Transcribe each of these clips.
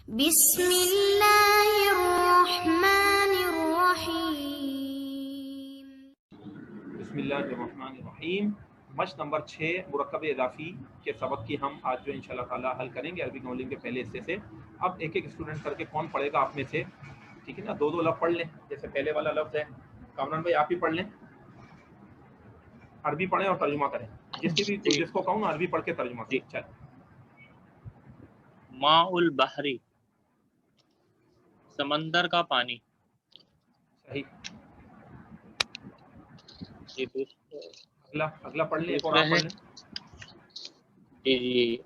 بسم اللہ الرحمن الرحیم۔ بسم اللہ الرحمن الرحیم۔ مشق نمبر 6 مرکب اضافی کے سبق کی ہم آج جو انشاءاللہ تعالی حل کریں گے عربی نولنگ کے پہلے حصے سے۔ اب ایک ایک اسٹوڈنٹ کر کے کون پڑھے گا آپ میں سے، ٹھیک ہے نا؟ دو دو لفظ پڑھ لیں، جیسے پہلے والا لفظ ہے کامران بھائی آپ ہی پڑھ لیں، عربی پڑھیں اور ترجمہ کریں، جس کو کہوں نا عربی پڑھ کے ترجمہ کریں۔ چل ماء البحری، سمندر کا پانی۔ صحیح۔ جی اگلا پڑھ لیں، ایک اور دوسرا آپ ہے پڑھ لیں۔ جی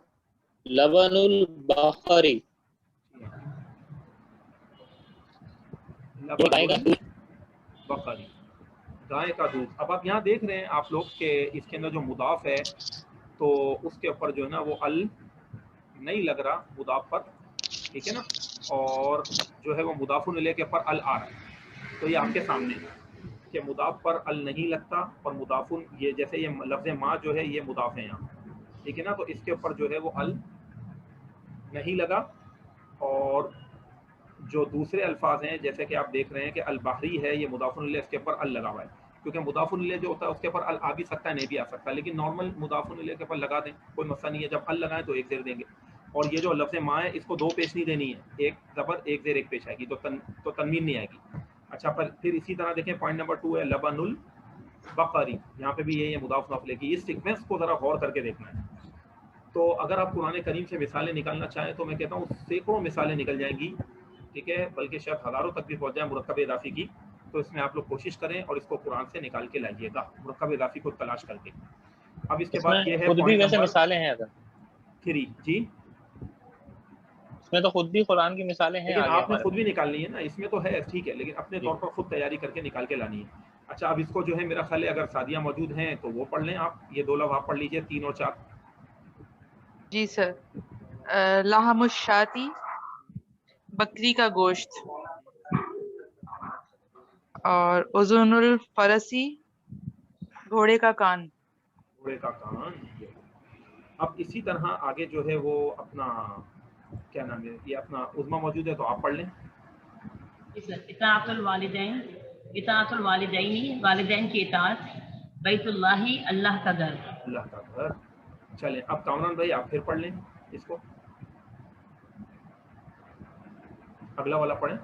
لبن البحری، گائے کا دودھ۔ بقری، گائے کا دودھ۔ اب آپ یہاں دیکھ رہے ہیں آپ لوگ کہ اس کے اندر جو مضاف ہے تو اس کے اوپر جو ہے نا وہ ال نہیں لگ رہا مضاف پر، ٹھیک ہے نا، اور جو ہے وہ مضاف الیہ کے اوپر ال آ رہا ہے۔ تو یہ آپ کے سامنے ہے کہ مضاف پر ال نہیں لگتا، اور مضاف یہ جیسے یہ لفظ ما جو ہے یہ مضاف ہے یہاں، ٹھیک ہے نا، تو اس کے اوپر جو ہے وہ ال نہیں لگا، اور جو دوسرے الفاظ ہیں جیسے کہ آپ دیکھ رہے ہیں کہ البحری ہے یہ مضاف الیہ، اس کے اوپر ال لگا ہوا ہے، کیونکہ مضاف الیہ جو ہوتا ہے اس کے اوپر ال آ بھی سکتا ہے نہیں بھی آ سکتا، لیکن نارمل مضاف الیہ کے اوپر لگا دیں کوئی مسئلہ نہیں ہے، جب ال لگائیں تو ایک زیر دیں گے، اور یہ جو لفظ ما ہے اس کو دو پیش نہیں دینی ہے، ایک زبر ایک زیر ایک پیش آئے گی، تو تنوین نہیں آئے گی۔ اچھا پھر اسی طرح دیکھیں پوائنٹ نمبر 2 ہے لبن البقری، یہاں پہ بھی یہ مضاف مضاف کی، اس سیکوینس کو ذرا غور کر کے دیکھنا ہے۔ تو اگر آپ قرآن کریم سے مثالیں نکالنا چاہیں تو میں کہتا ہوں سینکڑوں مثالیں نکل جائیں گی، ٹھیک ہے، بلکہ شاید ہزاروں تک بھی پہنچ جائیں مرکب اضافی کی، تو اس میں آپ لوگ کوشش کریں اور اس کو قرآن سے نکال کے لائیے گا مرکب اضافی کو تلاش کر کے۔ اب اس کے اس بعد میں یہ ہے خود بھی پوائنٹ ویسے نمبر مثالیں ہیں، اگر 3 جی، اس میں تو خود بھی قرآن کی مثالیں ہیں لیکن آگے آپ نے ہمارے خود بھی پاس۔ نکالنی ہے نا، اس میں تو ہے ٹھیک ہے، لیکن اپنے طور پر خود تیاری کر کے نکال کے لانی ہے۔ اچھا اب اس کو جو ہے میرا خیال ہے اگر سعدیہ موجود ہیں تو وہ پڑھ لیں آپ، یہ دو لفظ آپ پڑھ لیجئے 3 اور 4۔ جی سر، لحم الشاتی، بکری کا گوشت، اور اذن الفرسی، گھوڑے کا کان۔ گھوڑے کا کان۔ اب اسی طرح آگے جو ہے وہ اپنا کیا نام ہے، یہ اپنا عظما موجود ہے تو آپ پڑھ لیں۔ اطاعت الوالدین، اطاعت الوالدین، والدین کی اطاعت، بیت اللہ اللہ کا گھر۔ اللہ کا گھر۔ چلیں اب کامران بھائی آپ پھر پڑھ لیں اس کو، اگلا والا پڑھیں۔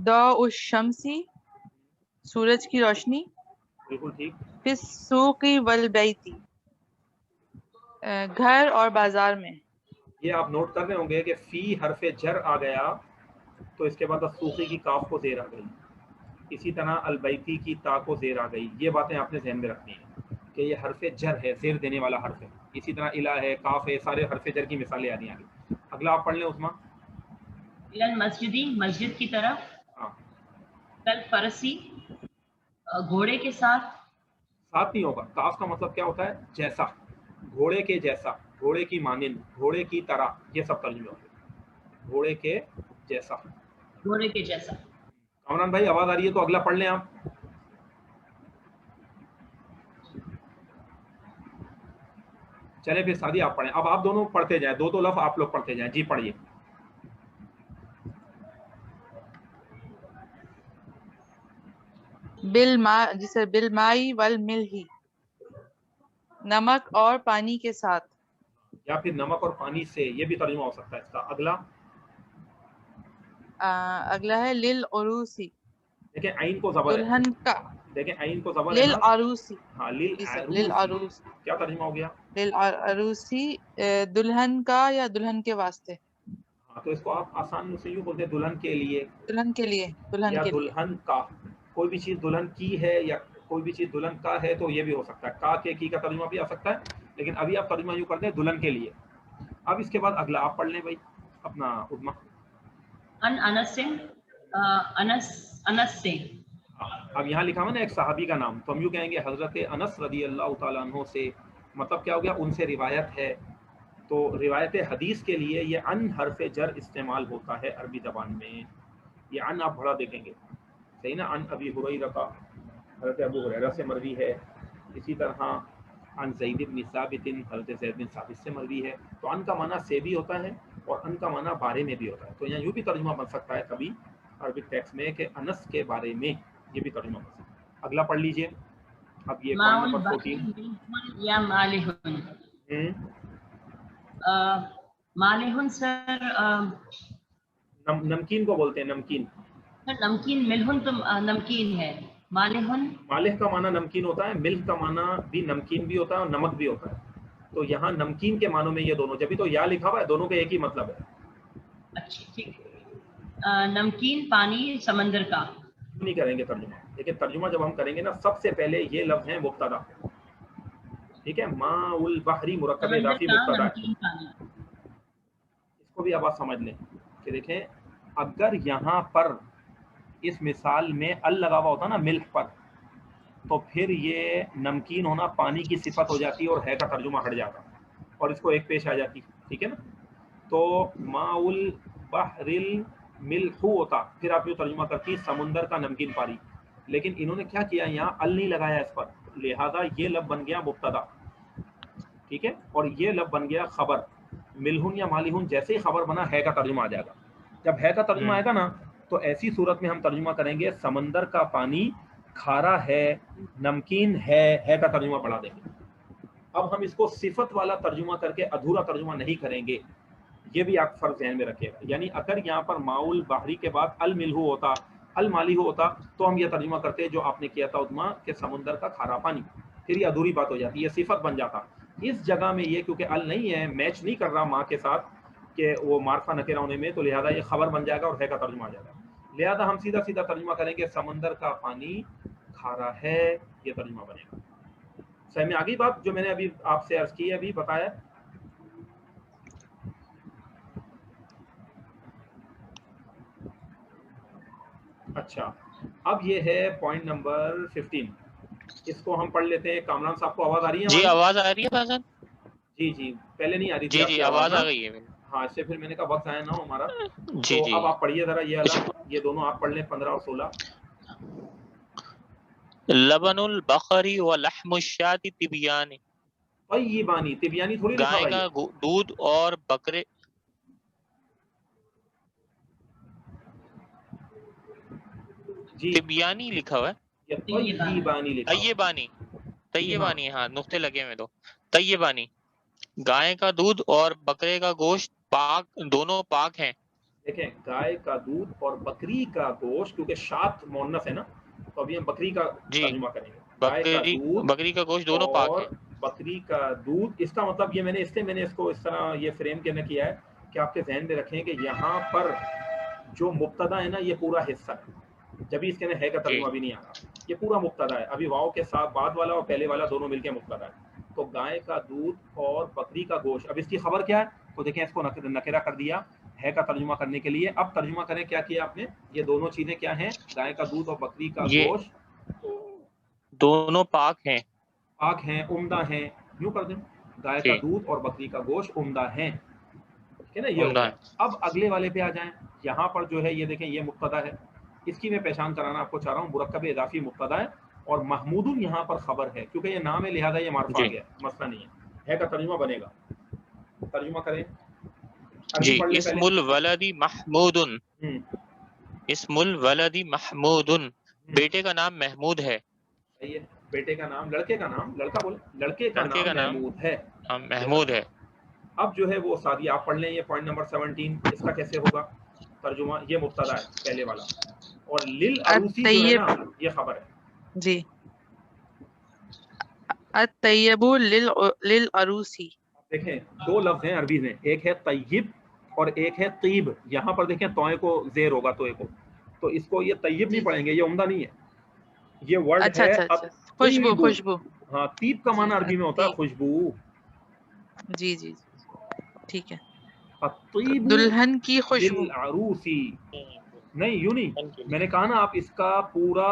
ضوء الشمسی، سورج کی روشنی، بالکل ٹھیک۔ فی السوق والبیت، گھر اور بازار میں۔ یہ آپ نوٹ کر رہے ہوں گے کہ فی حرف جر آ گیا تو اس کے بعد السوقی کی کاف کو زیر آ گئی، اسی طرح البیتی کی تا کو زیر آ گئی، یہ باتیں آپ نے ذہن میں رکھنی ہیں کہ یہ حرف جر ہے، زیر دینے والا حرف ہے، اسی طرح الہ ہے، کاف ہے، سارے حرف جر کی مثالیں آ رہی ہیں آگے۔ اگلا آپ پڑھ لیں عثمان۔ الی المسجدی، مسجد کی طرف، ہاں کل فرسی، گھوڑے کے ساتھ۔ ساتھ نہیں ہوگا، کاف کا مطلب کیا ہوتا ہے؟ جیسا، گھوڑے کے جیسا، گھوڑے کی مانند، گھوڑے کی طرح، یہ سب ترجمے ہوتے ہیں، گھوڑے کے جیسا۔ گھوڑے کے جیسا۔ کامران بھائی آواز آ رہی ہے تو اگلا پڑھ لیں آپ۔ چلے پھر سادی آپ پڑھیں، اب آپ دونوں پڑھتے جائیں، دو لفظ آپ لوگ پڑھتے جائیں، جی پڑھیے۔ جی سر، بالمائی والملح، نمک اور پانی کے ساتھ۔ یا پھر نمک اور پانی سے، یہ بھی ترجمہ ہو سکتا ہے اس کا۔ اگلا اگلا ہے للعروسی، دیکھیں عین کو زبر ہے، دلہن کا، دیکھیں عین کو زبر ہے نا، للعروسی، ہاں جی سر، للعروسی، للعروسی، کیا ترجمہ ہو گیا؟ للعروسی، دلہن کا یا دلہن کے واسطے، ہاں تو اس کو آپ آسان سے یوں بولتے ہیں دلہن کے لیے، دلہن کے لیے، دلہن یا کے لیے۔ دلہن کا، کوئی بھی چیز دلہن کی ہے یا کوئی بھی چیز دلہن کا ہے تو یہ بھی ہو سکتا ہے، کا کے کی کا ترجمہ بھی آ سکتا ہے، لیکن ابھی آپ ترجمہ یوں کرتے ہیں دلہن کے لیے۔ اب اس کے بعد اگلا آپ پڑھ لیں بھائی اپنا عظما۔ ان انس، انس سے۔ اب یہاں لکھا ہوا نا ایک صحابی کا نام، تو ہم یوں کہیں گے حضرت انس رضی اللہ تعالیٰ عنہ سے، مطلب کیا ہو گیا؟ ان سے روایت ہے، تو روایت حدیث کے لیے یہ ان حرف جر استعمال ہوتا ہے عربی زبان میں، یہ ان آپ بڑا دیکھیں گے، صحیح نا، ان ابی ہریرہ کا، حضرت ابو ہریرہ سے مروی ہے، اسی طرح عن زید بن ثابت، حضرت زید بن ثابت سے مروی ہے. تو ان کا معنی سے بھی ہوتا ہے اور ان کا معنی بارے میں بھی ہوتا ہے. تو یہاں یوں بھی ترجمہ بن سکتا ہے کبھی عربک ٹیکسٹ میں کہ انس کے بارے میں، یہ بھی ترجمہ بن سکتا ہے. اگلا پڑھ لیجئے اب یہ ماء پوائنٹ نمبر البحر 14. یا مالح. مالح سر نمکین کو بولتے ہیں نمکین. نمکین، ملہن تو نمکین ہے، مالح مالح کا معنی نمکین ہوتا ہے، ملح کا معنی بھی نمکین بھی ہوتا ہے اور نمک بھی ہوتا ہے. تو یہاں نمکین کے معنوں میں یہ دونوں، جبھی تو یا لکھا ہوا ہے، دونوں کا ایک ہی مطلب ہے. اچھا ٹھیک. نمکین پانی سمندر کا. نہیں کریں گے ترجمہ، لیکن ترجمہ جب ہم کریں گے نا سب سے پہلے یہ لفظ ہے مبتدا. ٹھیک ہے، ماء البحری مرکب سمندر اضافی کا مبتدا ہے. نمکین پانی. اس کو بھی آپ سمجھ لیں کہ دیکھیں اگر یہاں پر اس مثال میں ال لگا ہوا ہوتا نا ملح پر، تو پھر یہ نمکین ہونا پانی کی صفت ہو جاتی اور ہے کا ترجمہ ہٹ جاتا اور اس کو ایک پیش آ جاتی. ٹھیک ہے نا. تو ماء البحر الملح ہوتا، پھر آپ یہ ترجمہ کرتی سمندر کا نمکین پانی. لیکن انہوں نے کیا کیا، یہاں ال نہیں لگایا اس پر، لہذا یہ لفظ بن گیا مبتدا. ٹھیک ہے، اور یہ لفظ بن گیا خبر. ملہن یا مالہن جیسے ہی خبر بنا ہے کا ترجمہ آ جائے گا. جب ہے کا ترجمہ آئے گا نا تو ایسی صورت میں ہم ترجمہ کریں گے سمندر کا پانی کھارا ہے، نمکین ہے کا ترجمہ پڑھا دیں گے. اب ہم اس کو صفت والا ترجمہ کر کے ادھورا ترجمہ نہیں کریں گے، یہ بھی آپ فرض ذہن میں رکھیے گا. یعنی اگر یہاں پر ماء البحری کے بعد الملح ہوتا، المالح ہوتا، تو ہم یہ ترجمہ کرتے جو آپ نے کیا تھا اتما کہ سمندر کا کھارا پانی. پھر یہ ادھوری بات ہو جاتی، یہ صفت بن جاتا. اس جگہ میں یہ کیونکہ ال نہیں ہے، میچ نہیں کر رہا ماں کے ساتھ کہ وہ معرفہ نکرہ ہونے میں، تو لہذا یہ خبر بن جائے گا اور ہے کا ترجمہ آ جائے گا. لہذا ہم سیدھا سیدھا ترجمہ کریں گے سمندر کا پانی کھارا ہے، یہ ترجمہ بنے گا. سمجھ میں آگئی بات جو میں نے ابھی آپ سے عرض کی ہے، ابھی بتایا. اچھا، اب یہ ہے پوائنٹ نمبر 15. اس کو ہم پڑھ لیتے ہیں. کامران صاحب کو آواز آ رہی ہے جی ہماری؟ آواز آ رہی ہے بھائی صاحب؟ جی پہلے نہیں آ رہی تھی جی آپ جی کی آواز نا؟ آ گئی ہے. ہاں، اس سے پھر میں نے کہا وقت ضائع نہ ہو ہمارا. جی تو جی اب آپ پڑھیے ذرا یہ والا، یہ دونوں آپ پڑھ لیں 15 اور 16. لبن البقری و لحم الشاة طبیان. طیبانی، طبیانی تھوڑی لکھا گائے ہوا کا یہ. دودھ اور بکرے. جی طبیانی لکھا ہوا ہے. یہ طیبانی لکھا ہوا ہے. طیبانی، جی ہاں، طیبانی، ہاں نقطے لگے میں تو. طیبانی، گائے کا دودھ اور بکرے کا گوشت پاک، دونوں پاک ہیں. دیکھیں گائے کا دودھ اور بکری کا گوشت، کیونکہ شات مونس ہے نا، تو ابھی ہم بکری کا جی، ترجمہ کریں گے. گائے کا دودھ بکری کا گوشت دونوں پاک اور ہیں. بکری کا دودھ، اس کا مطلب یہ میں نے اس کو اس طرح یہ فریم کے کیا ہے کہ آپ کے ذہن میں رکھیں کہ یہاں پر جو مبتدا ہے نا یہ پورا حصہ ہے، جبھی اس کے اندر ہے کا جی ترجمہ بھی نہیں آ رہا. یہ پورا مبتدا ہے، ابھی واو کے ساتھ بعد والا اور پہلے والا دونوں مل کے مبتدا ہے. تو گائے کا دودھ اور بکری کا گوشت. اب اس کی خبر کیا ہے؟ تو دیکھیں اس کو نکرہ کر دیا ہے کا ترجمہ کرنے کے لیے. اب ترجمہ کریں کیا کیا آپ نے، یہ دونوں چیزیں کیا ہیں، گائے کا دودھ اور بکری کا یہ گوشت دونوں پاک ہیں. پاک ہیں، عمدہ ہیں. یوں کر دیں گائے کا جی دودھ اور بکری کا گوشت عمدہ ہیں. ٹھیک ہے نا، یہ ہو عمدہ گیا. ہیں. اب اگلے والے پہ آ جائیں. یہاں پر جو ہے یہ دیکھیں یہ مبتدا ہے، اس کی میں پہچان کرانا آپ کو چاہ رہا ہوں. مرکب اضافی مبتدا ہے اور محمود یہاں پر خبر ہے، کیونکہ یہ نام ہے لہذا یہ معرفہ آ جی گیا، مسئلہ نہیں ہے کا ترجمہ بنے گا. ترجمہ کریں. عربی جی. پڑھ لیں اسم پہلے. الولد محمود، ہوں اسم الولد محمود، بیٹے کا نام محمود ہے. صحیح ہے. بیٹے کا نام، لڑکے کا نام، لڑکا بولے، لڑکے کا لڑکے نام کا نام محمود ہے. محمود ہے. اب جو ہے وہ سادی آپ پڑھ لیں. یہ پوائنٹ نمبر 17. اس کا کیسے ہوگا ترجمہ؟ یہ مبتدا ہے پہلے والا، اور للعروسی جو ہے نا یہ خبر ہے. جی، الطیب للعروسی. دیکھیں دو لفظ ہیں عربی میں، ایک ہے طیب اور ایک ہے طیب. یہاں پر دیکھیں توئے کو زیر ہوگا، توئے کو، تو اس کو یہ طیب نہیں پڑھیں گے، یہ عمدہ نہیں ہے. یہ ورڈ اچھا ہے اچھا اچھا، خوشبو الطیب. خوشبو. ہاں، طیب کا جی معنی عربی میں ہوتا ہے خوشبو. جی جی ٹھیک ہے. الطیب دلہن کی خوشبو. للعروسی. نہیں یوں نہیں، میں نے کہا نا آپ اس کا پورا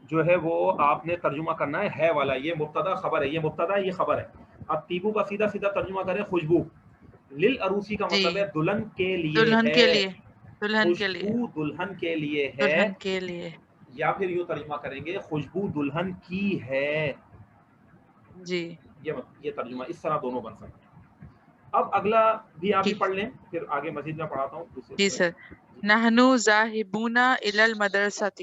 جو ہے وہ آپ نے ترجمہ کرنا ہے والا. یہ مبتدا خبر ہے، یہ مبتدا یہ خبر ہے. اب طیبو کا سیدھا سیدھا ترجمہ کریں خوشبو. للعروسی کا جی، مطلب ہے دلہن کے لیے دلہن کے ہے، لیے، دلہن کے لیے، خوشبو دلہن کے لیے ہے. دلہن کے لیے. یا پھر یوں ترجمہ کریں گے خوشبو دلہن کی ہے. جی یہ ترجمہ اس طرح دونوں بن سکتے ہیں. اب اگلا بھی آپ ہی ٹھیک. پڑھ لیں، پھر آگے مزید میں پڑھاتا ہوں دوسرے جی سورہ. سر. نحنو ذاہبون الی المدرسۃ.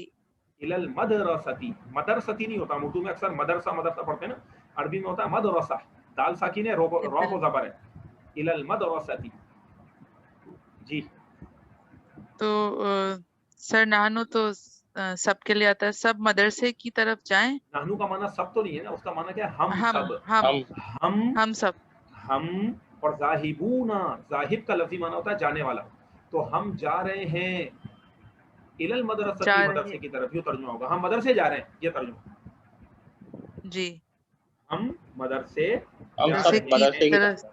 الی المدرستی، مدرستی نہیں ہوتا، ہم اردو میں اکثر مدرسہ مدرسہ پڑھتے ہیں نا، عربی میں ہوتا ہے مدرسہ، دال ساکن ہے، رو کو زبر ہے، الی المدرستی. جی تو سر نحنو تو سب کے لیے آتا ہے، سب مدرسے کی طرف جائیں. نحنو کا معنی سب تو نہیں ہے نا، اس کا معنی کیا ہے؟ ہم ہم سب. ہم ہم سب. ہم اور ذاہبونا، ذاہب کا لفظی معنی ہوتا ہے جانے والا، تو ہم جا رہے ہیں الی المدرستی، جا رہے. مدرسے کی طرف، یوں ترجمہ ہوگا، ہم مدرسے جا رہے ہیں، یہ ترجمہ. جی ہم مدرسے ہم جا سب مدرسے کی مدرسے کی طرف،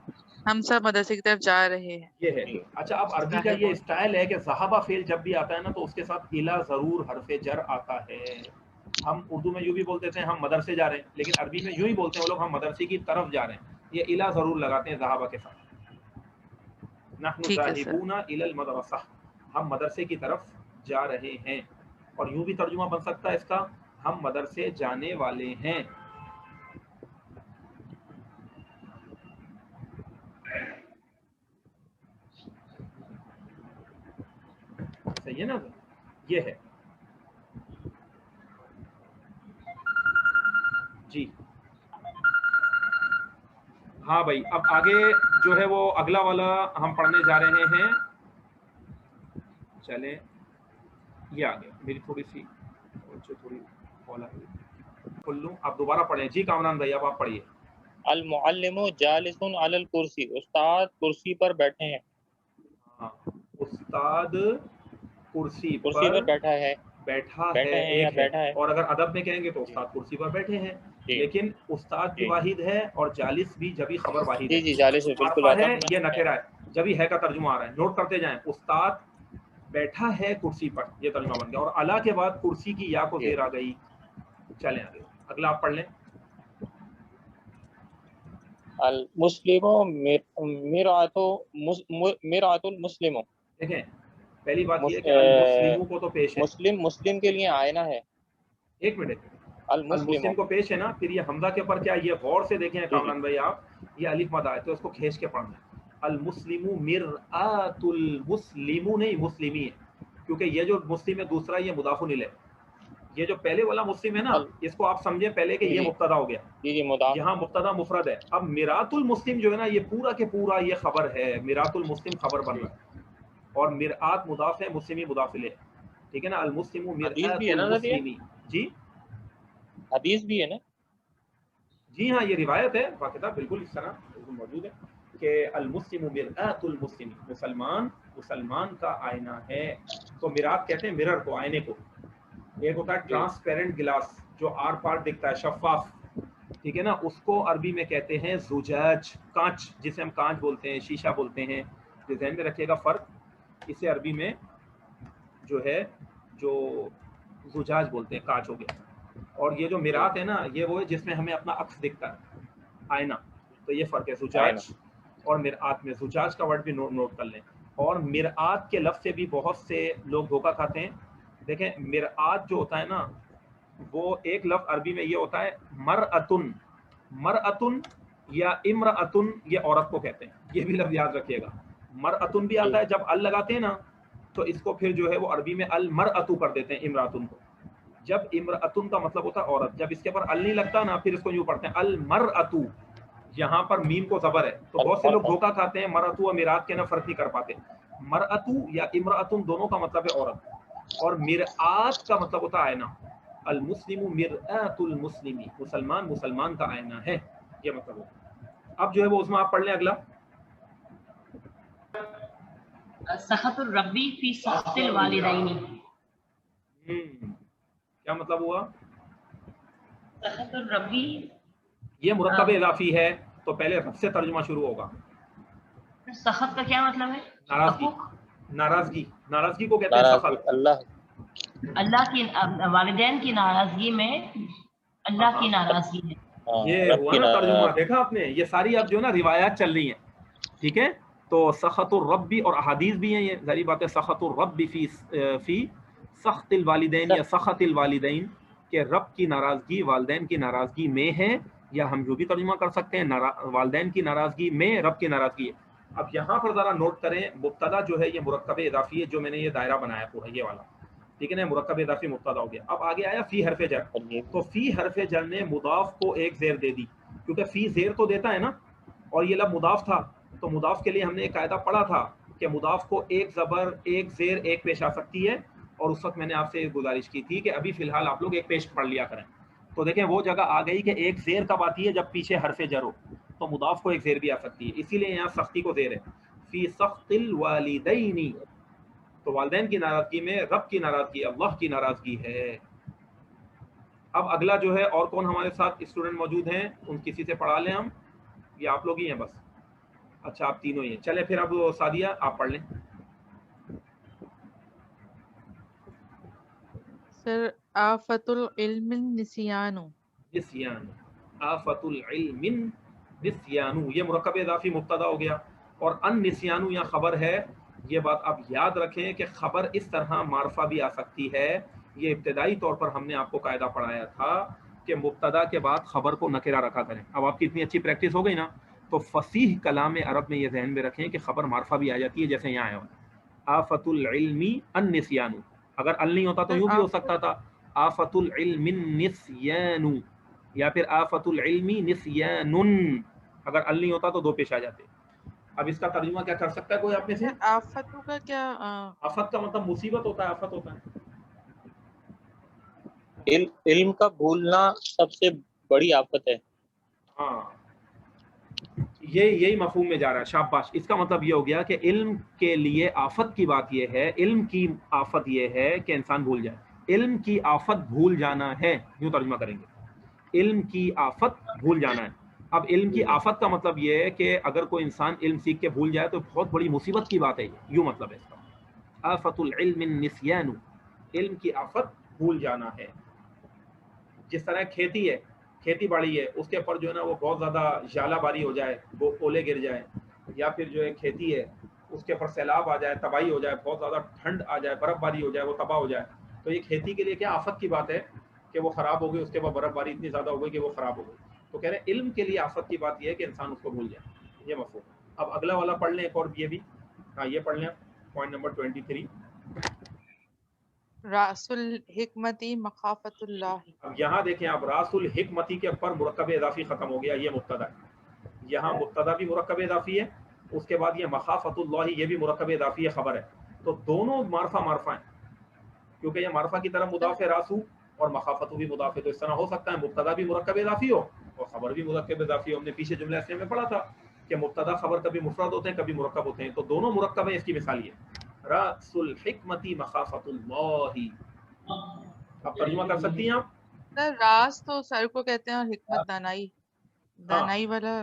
ہم سب مدرسے کی طرف جا رہے ہیں. یہ ہے. اچھا اب عربی کا یہ اسٹائل ہے کہ ذہبہ فعل جب بھی آتا ہے نا تو اس کے ساتھ الا ضرور حرف جر آتا ہے. ہم اردو میں یوں بھی بولتے ہیں ہم مدرسے جا رہے ہیں، لیکن عربی میں یوں ہی بولتے ہیں وہ لوگ ہم مدرسے کی طرف جا رہے ہیں، یہ الا ضرور لگاتے ہیں ذہبہ کے ساتھ. نحن ٹھیک ہے سر. ذاہبون الی المدرسہ، ہم مدرسے کی طرف جا رہے ہیں. اور یوں بھی ترجمہ بن سکتا ہے اس کا، ہم مدرسے جانے والے ہیں. صحیح ہے نا، یہ ہے. جی ہاں بھائی، اب آگے جو ہے وہ اگلا والا ہم پڑھنے جا رہے ہیں. چلیں یہ آگے میری تھوڑی سی تھوڑی کال آ گئی، کھول لوں، آپ دوبارہ پڑھیں. جی کامران بھائی اب آپ پڑھیے. المعلم جالس علی الکرسی، استاد کرسی پر بیٹھے ہیں. ہاں، استاد کرسی کرسی پر بیٹھا ہے، بیٹھا بیٹھے ہے ہیں یا ایک ہے، بیٹھا ہے. اور اگر ادب میں کہیں گے تو استاد کرسی پر بیٹھے ہیں. جی لیکن استاد بھی جی واحد ہے اور جالس بھی جبھی خبر واحد جی ہے. جی جالس ہے، بالکل عارفہ ہے ادب یہ میں نکرہ ہے، جبھی ہے کا ترجمہ آ رہا ہے. نوٹ کرتے جائیں، استاد بیٹھا ہے کرسی پر، یہ ترجمہ بن گیا، اور الا کے بعد کرسی کی یا کو جی. زیر آ گئی. چلیں آگے، اگلا آپ پڑھ لیں. المسلم مرآت المسلم. دیکھیں پہلی بات یہ ہے کہ المسلموں کو تو پیش ہے، مسلم کے لیے آئینہ ہے. ایک منٹ، المسلم المسلم کو پیش ہے نا، پھر یہ حمزہ کے اوپر کیا، یہ غور سے دیکھیں جی جی کامران بھائی آپ، یہ الف مد آئے تو اس کو کھینچ کے پڑھنا ہے. المسلم مرآت المسلم نہیں مسلمی ہے، کیونکہ یہ جو مسلم ہے دوسرا یہ مضاف الیہ، یہ جو پہلے والا مسلم ہے نا اس کو آپ سمجھیں پہلے کہ یہ مبتدا ہو گیا، جی جی مضاف. یہاں مبتدا مفرد ہے. اب مرآت المسلم جو ہے نا یہ پورا کے پورا یہ خبر ہے، مرآت المسلم خبر بن رہا ہے، اور مرآت مضاف ہے، مسلمی مضاف الیہ. ٹھیک ہے نا، المسلم حدیث مرآت بھی ہے نا سر، یہ المسلمی. جی حدیث بھی ہے نا. جی ہاں، یہ روایت ہے باقاعدہ، بالکل اس طرح بالکل موجود ہے کہ المسلم مرآت المسلم، مسلمان مسلمان کا آئینہ ہے. تو مرآت کہتے ہیں مرر کو، آئینے کو. ایک ہوتا ہے ٹرانسپیرنٹ گلاس جو آر پار دکھتا ہے، شفاف، ٹھیک ہے نا، اس کو عربی میں کہتے ہیں زجاج، کانچ، جسے ہم کانچ بولتے ہیں، شیشہ بولتے ہیں. یہ ذہن میں رکھیے گا فرق، اسے عربی میں جو ہے جو زجاج بولتے ہیں، کانچ ہو گیا. اور یہ جو مرآت ہے نا یہ وہ ہے جس میں ہمیں اپنا عکس دکھتا ہے، آئینہ. تو یہ فرق ہے زجاج اور مرآت میں. زجاج کا ورڈ بھی نوٹ کر لیں. اور مرآت کے لفظ سے بھی بہت سے لوگ دھوکہ کھاتے ہیں. دیکھیں مرآت جو ہوتا ہے نا وہ ایک لفظ عربی میں یہ ہوتا ہے مرأتن، مرأتن یا امرأتن، یہ عورت کو کہتے ہیں، یہ بھی لفظ یاد رکھیے گا. مرأتن بھی آتا ہے، جب ال لگاتے ہیں نا تو اس کو پھر جو ہے وہ عربی میں المرأتو کر دیتے ہیں، امرأتن کو. جب امرأتن کا مطلب ہوتا ہے عورت، جب اس کے پر ال نہیں لگتا نا پھر اس کو یوں پڑھتے ہیں المرأتو. یہاں پر میم کو زبر ہے، تو بہت سے لوگ دھوکہ کھاتے ہیں، مرأتو اور مرآت کے نا فرق نہیں کر پاتے. مرأتو یا امرأتن دونوں کا مطلب ہے عورت، اور مرآت کا مطلب ہوتا ہے آئینہ. المسلم مرآت المسلمی، مسلمان مسلمان کا آئینہ ہے، یہ مطلب ہوتا ہے. اب جو ہے وہ اس میں آپ پڑھ لیں اگلا. سخط الربی فی سخط الوالدین. کیا مطلب ہوا؟ سخط الربی یہ مرکب اضافی ہے تو پہلے رب سے ترجمہ شروع ہوگا. سخط کا کیا مطلب ہے؟ ناراضگی، ناراضگی، ناراضگی کو کہتے ہیں سخط. اللہ کی والدین کی ناراضگی میں اللہ کی ناراضگی ہے. یہ ہوا نا ترجمہ، دیکھا آپ نے، یہ ساری اب جو نا روایات چل رہی ہیں. ٹھیک ہے، تو سخط الرب بھی اور احادیث بھی ہیں، یہ ظاہری بات ہے. سخط الرب فی سخط الوالدین یا سخط الوالدین، کہ رب کی ناراضگی والدین کی ناراضگی میں ہے. یا ہم جو بھی ترجمہ کر سکتے ہیں والدین کی ناراضگی میں رب کی ناراضگی ہے. اب یہاں پر ذرا نوٹ کریں مبتدا جو ہے یہ مرکب اضافی ہے جو میں نے یہ دائرہ بنایا پورا یہ والا ٹھیک ہے نا مرکب اضافی مبتدا ہو گیا. اب آگے آیا فی حرف جر تو فی حرف جر نے مضاف کو ایک زیر دے دی کیونکہ فی زیر تو دیتا ہے نا اور یہ لفظ مضاف تھا تو مضاف کے لیے ہم نے ایک قاعدہ پڑھا تھا کہ مضاف کو ایک زبر ایک زیر ایک پیش آ سکتی ہے اور اس وقت میں نے آپ سے گزارش کی تھی کہ ابھی فی الحال آپ لوگ ایک پیش پڑھ لیا کریں. تو دیکھیں وہ جگہ آ گئی کہ ایک زیر کب آتی ہے جب پیچھے حرف جر ہو تو مضاف کو ایک زیر بھی آ سکتی ہے اسی لیے یہاں سختی کو زیر ہے فی سخط الوالدین تو والدین کی ناراضگی میں رب کی ناراضگی اللہ کی ناراضگی ہے. اب اگلا جو ہے اور کون ہمارے ساتھ اسٹوڈنٹ موجود ہیں ان کسی سے پڑھا لیں ہم یا آپ لوگ ہی ہیں بس اچھا آپ تینوں ہی ہیں چلیں پھر اب سعدیہ آپ پڑھ لیں. سر آفت العلم نسیان نسیان آفت العلم نسیان یہ مرکب اضافی مبتدا ہو گیا اور ان نسیان یا خبر ہے. یہ بات اب یاد رکھیں کہ خبر اس طرح معرفہ بھی آ سکتی ہے. یہ ابتدائی طور پر ہم نے آپ کو قاعدہ پڑھایا تھا کہ مبتدا کے بعد خبر کو نکرہ رکھا کریں. اب آپ کی اتنی اچھی پریکٹس ہو گئی نا تو فصیح کلام عرب میں یہ ذہن میں رکھیں کہ خبر معرفہ بھی آ جاتی ہے جیسے یہاں آیا ہوا آفت العلم النسیان. اگر ال نہیں ہوتا تو یوں بھی ہو سکتا تھا آفت العلم النسیان یا پھر آفت العلم نسیان. اگر ال نہیں ہوتا تو دو پیش آ جاتے. اب اس کا ترجمہ کیا کر سکتا ہے کوئی آپ میں سے؟ آفتوں کا کیا آفت کا مطلب مصیبت ہوتا ہے آفت ہوتا ہے علم کا بھولنا سب سے بڑی آفت ہے. ہاں یہی مفہوم میں جا رہا ہے شاباش. اس کا مطلب یہ ہو گیا کہ علم کے لیے آفت کی بات یہ ہے علم کی آفت یہ ہے کہ انسان بھول جائے. علم کی آفت بھول جانا ہے یوں ترجمہ کریں گے علم کی آفت بھول جانا ہے. اب علم کی آفت کا مطلب یہ ہے کہ اگر کوئی انسان علم سیکھ کے بھول جائے تو بہت بڑی مصیبت کی بات ہے یوں مطلب ہے اس کا آفت العلم النسیان علم کی آفت بھول جانا ہے. جس طرح کھیتی ہے کھیتی باڑی ہے اس کے اوپر جو ہے نا وہ بہت زیادہ ژالہ باری ہو جائے وہ اولے گر جائیں یا پھر جو ہے کھیتی ہے اس کے اوپر سیلاب آ جائے تباہی ہو جائے بہت زیادہ ٹھنڈ آ جائے برف باری ہو جائے وہ تباہ ہو جائے تو یہ کھیتی کے لیے کیا آفت کی بات ہے کہ وہ خراب ہو گئی اس کے بعد برف باری اتنی زیادہ ہو گئی کہ وہ خراب ہو گئی. تو کہہ رہے ہیں علم کے لیے آفت کی بات یہ ہے کہ انسان اس کو بھول جائے یہ مفہوم. اب اگلا والا پڑھ لیں ایک اور یہ بھی ہاں یہ پڑھ لیں پوائنٹ نمبر 23 راس الحکمتی مخافت اللہ. اب یہاں دیکھیں آپ راس الحکمتی کے اوپر مرکب اضافی ختم ہو گیا یہ مبتدا ہے. یہاں مبتدا بھی مرکب اضافی ہے اس کے بعد یہ مخافت اللہ یہ بھی مرکب اضافی ہے خبر ہے. تو دونوں معرفہ ہیں کیونکہ یہ معرفہ کی طرف مضاف ہے راسو اور مخافت بھی مضاف ہے. تو اس طرح ہو سکتا ہے مبتدا بھی مرکب اضافی ہو اور خبر بھی مرکب اضافی ہو. ہم نے پیچھے جملہ ایسے میں پڑھا تھا کہ مبتدا خبر کبھی مفرد ہوتے ہیں کبھی مرکب ہوتے ہیں تو دونوں مرکب ہیں. اس کی مثال یہ راس الحکمتی مخافت اللہ. اب ترجمہ کر سکتی ہیں آپ. سر راز تو سر کو کہتے ہیں اور حکمت دانائی والا.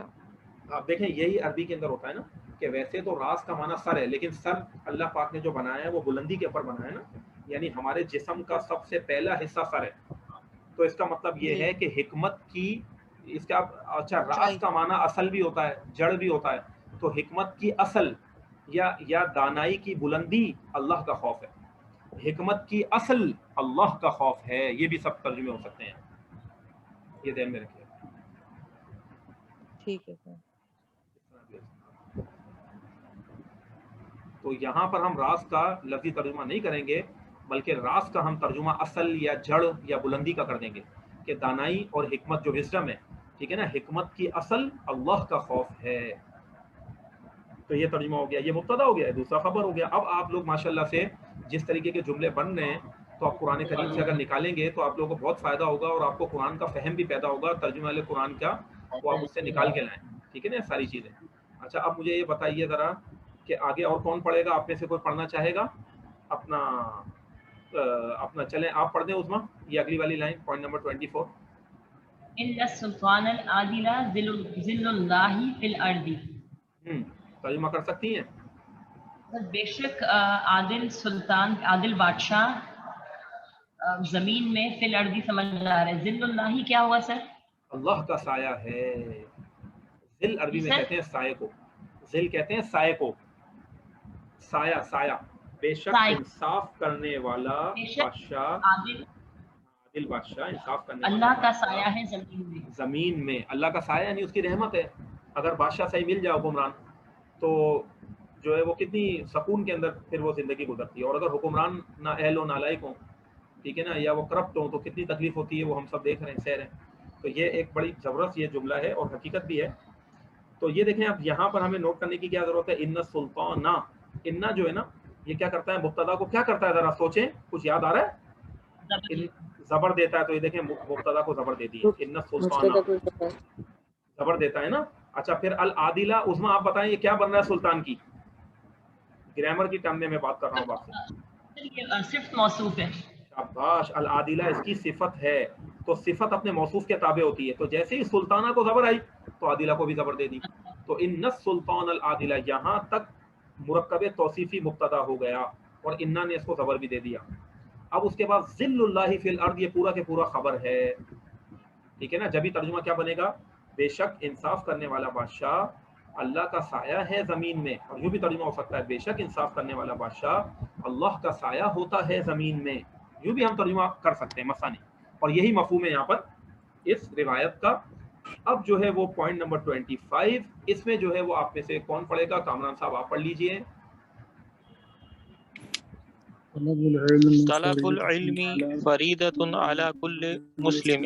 آپ دیکھیں یہی عربی کے اندر ہوتا ہے نا کہ ویسے تو راز کا معنی سر ہے لیکن سر اللہ پاک نے جو بنایا ہے وہ بلندی کے اوپر بنایا ہے نا یعنی ہمارے جسم کا سب سے پہلا حصہ سر ہے. تو اس کا مطلب یہ ہے کہ حکمت کی اس کا اچھا راز کا معنی اصل بھی ہوتا ہے جڑ بھی ہوتا ہے. تو حکمت کی اصل یا دانائی کی بلندی اللہ کا خوف ہے. حکمت کی اصل اللہ کا خوف ہے. یہ بھی سب ترجمے ہو سکتے ہیں یہ ذہن میں رکھیے. ٹھیک ہے سر. تو یہاں پر ہم راز کا لفظی ترجمہ نہیں کریں گے بلکہ راز کا ہم ترجمہ اصل یا جڑ یا بلندی کا کر دیں گے کہ دانائی اور حکمت جو وزڈم ہے ٹھیک ہے نا حکمت کی اصل اللہ کا خوف ہے. تو یہ ترجمہ ہو گیا یہ مبتدا ہو گیا دوسرا خبر ہو گیا. اب آپ لوگ ماشاءاللہ سے جس طریقے کے جملے بن رہے ہیں تو آپ قرآن کریم سے اگر نکالیں گے تو آپ لوگوں کو بہت فائدہ ہوگا اور آپ کو قرآن کا فہم بھی پیدا ہوگا. ترجمہ والے قرآن کا وہ آپ اس سے نکال کے لائیں ٹھیک ہے نا ساری چیزیں. اچھا اب مجھے یہ بتائیے ذرا کہ آگے اور کون پڑھے گا آپ میں سے کوئی پڑھنا چاہے گا اپنا چلیں آپ پڑھ دیں عظما یہ اگلی والی لائن پوائنٹ نمبر 24 ان السلطان العادل ذل اللہ فی الارض. ترجمہ کر سکتی ہیں. بے شک عادل سلطان عادل بادشاہ زمین میں فی الارض سمجھ آ رہا ہے. ذل اللہ کیا ہوا سر؟ اللہ کا سایہ ہے. ذل عربی میں کہتے ہیں سائے کو. ذل کہتے ہیں سائے کو. سایہ بے شک انصاف کرنے والا بادشاہ عادل دل بادشاہ انصاف کرنے والا اللہ کا بادشاہ سایہ ہے زمین میں. زمین میں. اللہ کا سایہ یعنی اس کی رحمت ہے. اگر بادشاہ صحیح مل جائے حکمران تو جو ہے وہ کتنی سکون کے اندر پھر وہ زندگی گزرتی ہے. اور اگر حکمران نہ اہل و نالائق ہوں, ٹھیک ہے نا, یا وہ کرپٹ ہوں, تو کتنی تکلیف ہوتی ہے وہ ہم سب دیکھ رہے ہیں, سیر ہیں. تو یہ ایک بڑی زبردست یہ جملہ ہے اور حقیقت بھی ہے. تو یہ دیکھیں اب یہاں پر ہمیں نوٹ کرنے کی کیا ضرورت ہے, ان السلطان, ان جو ہے نا یہ کیا کرتا ہے, مبتدا کو کیا کرتا ہے, ذرا سوچیں, کچھ یاد آ رہا ہے؟ زبر دیتا ہے. تو یہ دیکھیں مبتدا کو زبر دے دی ہے, ان السلطان زبر دیتا ہے نا. اچھا پھر العادلہ عظمیٰ, آپ بتائیں یہ کیا بن رہا ہے سلطان کی, گرامر کی ٹرم میں بات کر رہا ہوں آپ سے. یہ صرف موصوف ہے. شاباش, العادلہ اس کی صفت ہے. تو صفت اپنے موصوف کے تابع ہوتی ہے. تو جیسے ہی سلطانہ کو زبر آئی تو عادلہ کو بھی زبر دے دی. تو ان السلطان العادلہ, یہاں تک مرکب توصیفی مبتدا ہو گیا اور انا نے اس کو زبر بھی دے دیا. اب اس کے بعد ذل اللہ فی الارض, یہ پورا کے پورا خبر ہے, ٹھیک ہے نا. جبھی ترجمہ کیا بنے گا, بے شک انصاف کرنے والا بادشاہ اللہ کا سایہ ہے زمین میں. اور یوں بھی ترجمہ ہو سکتا ہے, بے شک انصاف کرنے والا بادشاہ اللہ کا سایہ ہوتا ہے زمین میں. یوں بھی ہم ترجمہ کر سکتے ہیں, مسئلہ نہیں. اور یہی مفہوم ہے یہاں پر اس روایت کا. اب جو ہے وہ پوائنٹ نمبر 25, اس میں جو ہے وہ آپ میں سے کون پڑھے گا؟ کامران صاحب آپ پڑھ لیجئے. طلب العلم فریدۃ علی کل مسلم.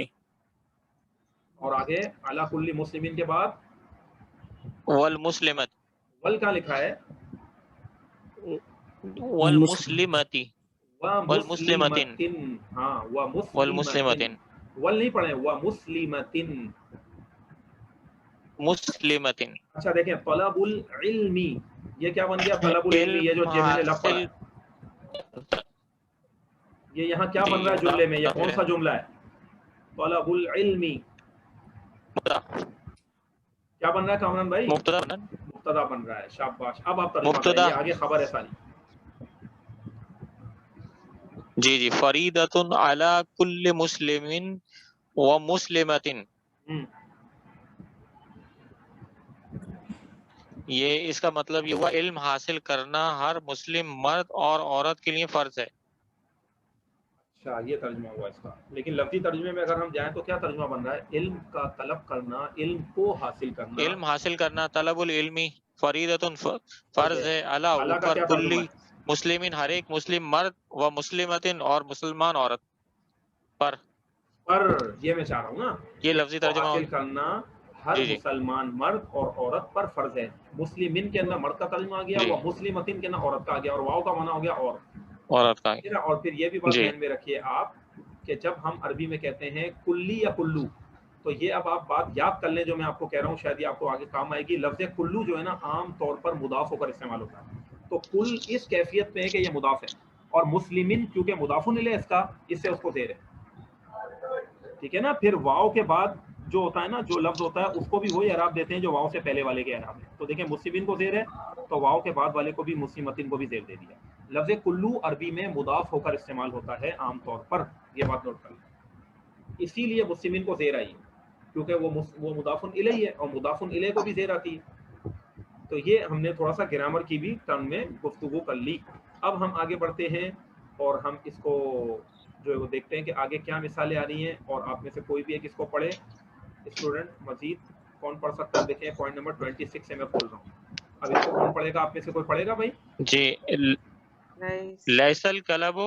اور آگے علی کل مسلمین کے بعد والمسلمت, ول کہاں لکھا ہے؟ والمسلمتی, والمسلمتن, ہاں والمسلمتن, ول نہیں پڑھیں, ومسلمتن. مسلمتن. اچھا دیکھیں, طلب العلم یہ کیا بن گیا؟ طلب العلم, یہ جو میں نے لفظ پڑھا ہے یہ یہاں کیا بن رہا ہے جملے میں, یہ کون سا جملہ ہے؟ طلب العلم کیا بن رہا ہے کامران بھائی؟ مبتدا بن رہا ہے. شاباش, اب آپ ترجمہ کریں, یہ آگے خبر ہے ساری. جی جی, فریدۃ علی کل مسلم و مسلمتن. یہ اس کا مطلب یہ ہوا علم حاصل کرنا ہر مسلم مرد اور عورت کے لیے فرض ہے. اچھا یہ ترجمہ ہوا اس کا. لیکن لفظی ترجمے میں اگر ہم جائیں تو کیا ترجمہ بن رہا ہے؟ علم کا طلب کرنا, علم کو حاصل کرنا. علم حاصل کرنا, طلب العلمی فریدۃ فرض ہے, علی اوپر, کلی مسلمین ہر ایک مسلم مرد, و مسلمتن اور مسلمان عورت پر. یہ میں چاہ رہا ہوں نا, یہ لفظی ترجمہ حاصل کرنا ہر مسلمان مرد اور عورت پر فرض ہے. مسلمین کے اندر مرد کا ترجمہ آ گیا, وہ مسلمتین کے اندر عورت کا آ گیا, اور واو کا معنی ہو گیا عورت کا. اور پھر یہ بھی بات ذہن میں رکھیے آپ کہ جب ہم عربی میں کہتے ہیں کلی یا کلو, تو یہ اب آپ بات یاد کر لیں جو میں آپ کو کہہ رہا ہوں, شاید یہ آپ کو آگے کام آئے گی. لفظ کلو جو ہے نا عام طور پر مضاف ہو کر استعمال ہوتا ہے. تو کل اس کیفیت میں ہے کہ یہ مضاف ہے, اور مسلمین کیونکہ مضاف الیہ اس کا, اس سے اس کو زیر ہے, ٹھیک ہے نا. پھر واو کے بعد جو ہوتا ہے نا, جو لفظ ہوتا ہے اس کو بھی وہی اعراب دیتے ہیں جو واو سے پہلے والے کے اعراب ہے. تو دیکھیں مسلمین کو زیر ہے تو واو کے بعد والے کو بھی مسلمتین کو بھی زیر دے دیا. لفظ کلو عربی میں مضاف ہو کر استعمال ہوتا ہے عام طور پر, یہ بات نوٹ کر لیں. اسی لیے مسلمین کو زیر آئی کیونکہ وہ مضاف الیہ ہے, اور مضاف الیہ کو بھی زیر آتی ہے. تو یہ ہم نے تھوڑا سا گرامر کی بھی ٹرم میں گفتگو کر لی. اب ہم آگے بڑھتے ہیں اور ہم اس کو جو ہے وہ دیکھتے ہیں کہ آگے کیا مثالیں آ رہی ہیں, اور آپ میں سے کوئی بھی ایک اس کو پڑھے. اسٹوڈنٹ مزید کون پڑھ سکتا ہے؟ دیکھیں پوائنٹ نمبر 26 سے میں کھول رہا ہوں. اب اس کو کون پڑھے گا؟ آپ میں سے کوئی پڑھے گا بھائی؟ جی, لیس الکلب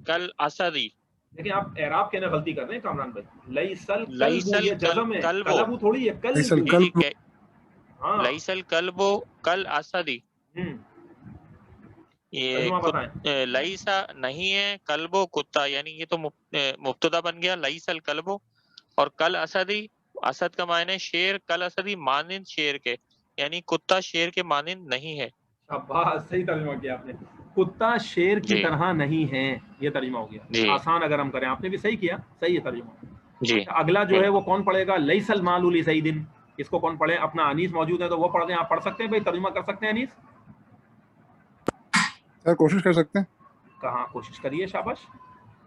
کل اسدی. دیکھیں آپ اعراب کے نا غلطی کر رہے ہیں کامران بھائی. لیس الکلب یہ جزم ہے, کلب تھوڑی ہے, کلب. ہاں لیس الکلب کل اسدی. یہ لیسا نہیں ہے, کلب و کتا, یعنی یہ تو مبتدا بن گیا لیس الکلب, اور کل اسدی, اسد کا معنی شیر, کل اسدی مانند شیر کے, یعنی کتا شیر کے مانند نہیں ہے. شاباش, صحیح ترجمہ کیا آپ نے, کتا شیر کی طرح نہیں ہے, یہ ترجمہ ہو گیا. آسان اگر ہم کریں, آپ نے بھی صحیح کیا, صحیح ہے ترجمہ. اگلا جو ہے وہ کون پڑھے گا؟ لیس المال لزید. اس کو کون پڑھے؟ اپنا انیس موجود ہے تو وہ پڑھ دیں. آپ پڑھ سکتے ہیں بھائی, ترجمہ کر سکتے ہیں انیس؟ سر کوشش کر سکتے ہیں. کہاں کوشش کریے, شاباش.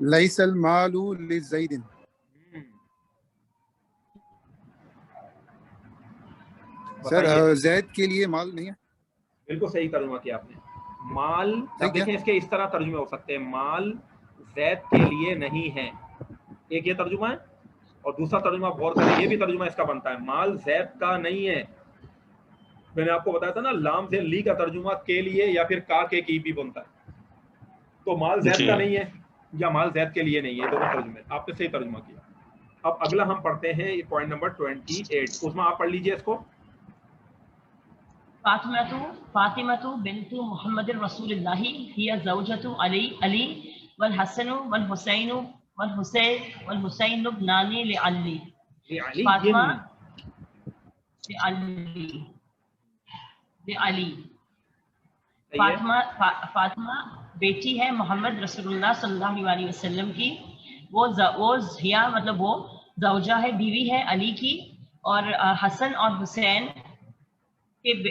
لیس المال لزید. سر زید کے لیے مال نہیں ہے. بالکل صحیح ترجمہ کیا آپ نے. مال, اب دیکھیں اس کے اس طرح ترجمے ہو سکتے ہیں, مال زید کے لیے نہیں ہے. ایک یہ ترجمہ ہے, اور دوسرا ترجمہ غور کریں, یہ بھی ترجمہ اس کا بنتا ہے, مال زید کا نہیں ہے. میں نے آپ کو بتایا تھا نا لام سے لی کا ترجمہ کے لیے یا پھر کا کے کی بھی بنتا ہے, تو مال زید کا نہیں ہے یا مال زید کے لیے نہیں ہے, دونوں ترجمے آپ نے صحیح ترجمہ کیا. اب اگلا ہم پڑھتے ہیں پوائنٹ نمبر 28. اس میں آپ پڑھ لیجئے اس کو. فاطمہ بنت محمد رسول اللہ ہی زوجۃ علی والحسن والحسین ابنان لعلی. فاطمہ بیٹی ہے محمد رسول اللہ صلی اللہ علیہ وسلم کی. وہ مطلب وہ زوجہ ہے, بیوی ہے علی کی, اور حسن اور حسین ان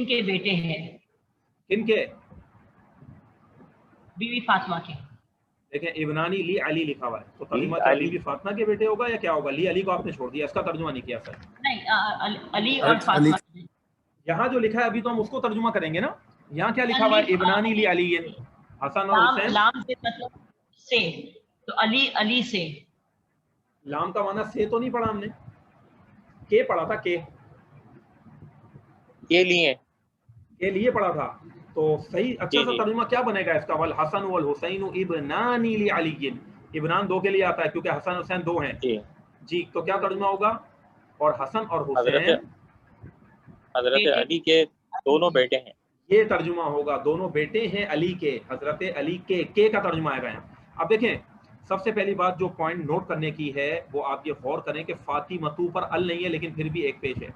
کے بیٹے ہیں. ان کے بیوی فاطمہ کے. دیکھیں ابنانی لی علی لکھا ہوا ہے, تو ترجمہ علی بھی فاطمہ کے بیٹے ہوگا یا کیا ہوگا؟ لی علی کو آپ نے چھوڑ دیا, اس کا ترجمہ نہیں کیا سر. نہیں, علی اور فاطمہ. یہاں جو لکھا ہے ابھی تو ہم اس کو ترجمہ کریں گے نا. یہاں کیا لکھا ہوا ہے؟ ابنانی لی علی, حسن اور حسین. لام سے مطلب سے, تو علی سے. لام کا معنی سے تو نہیں پڑھا ہم نے, کے پڑھا تھا, کے لیے پڑھا تھا. تو صحیح اچھا سا ترجمہ کیا بنے گا اس کا؟ والحسن والحسین ابنان لعلی. ابنان دو کے لیے آتا ہے کیونکہ حسن حسین دو ہیں جی. تو کیا ترجمہ ہوگا؟ اور حسن اور حسین حضرت علی کے دونوں بیٹے ہیں. یہ ترجمہ ہوگا, دونوں بیٹے ہیں علی کے, حضرت علی کے کا ترجمہ آئے گا یہاں. اب دیکھیں سب سے پہلی بات جو پوائنٹ نوٹ کرنے کی ہے وہ آپ یہ غور کریں کہ فاطمہ پر ال نہیں ہے لیکن پھر بھی ایک پیش ہے.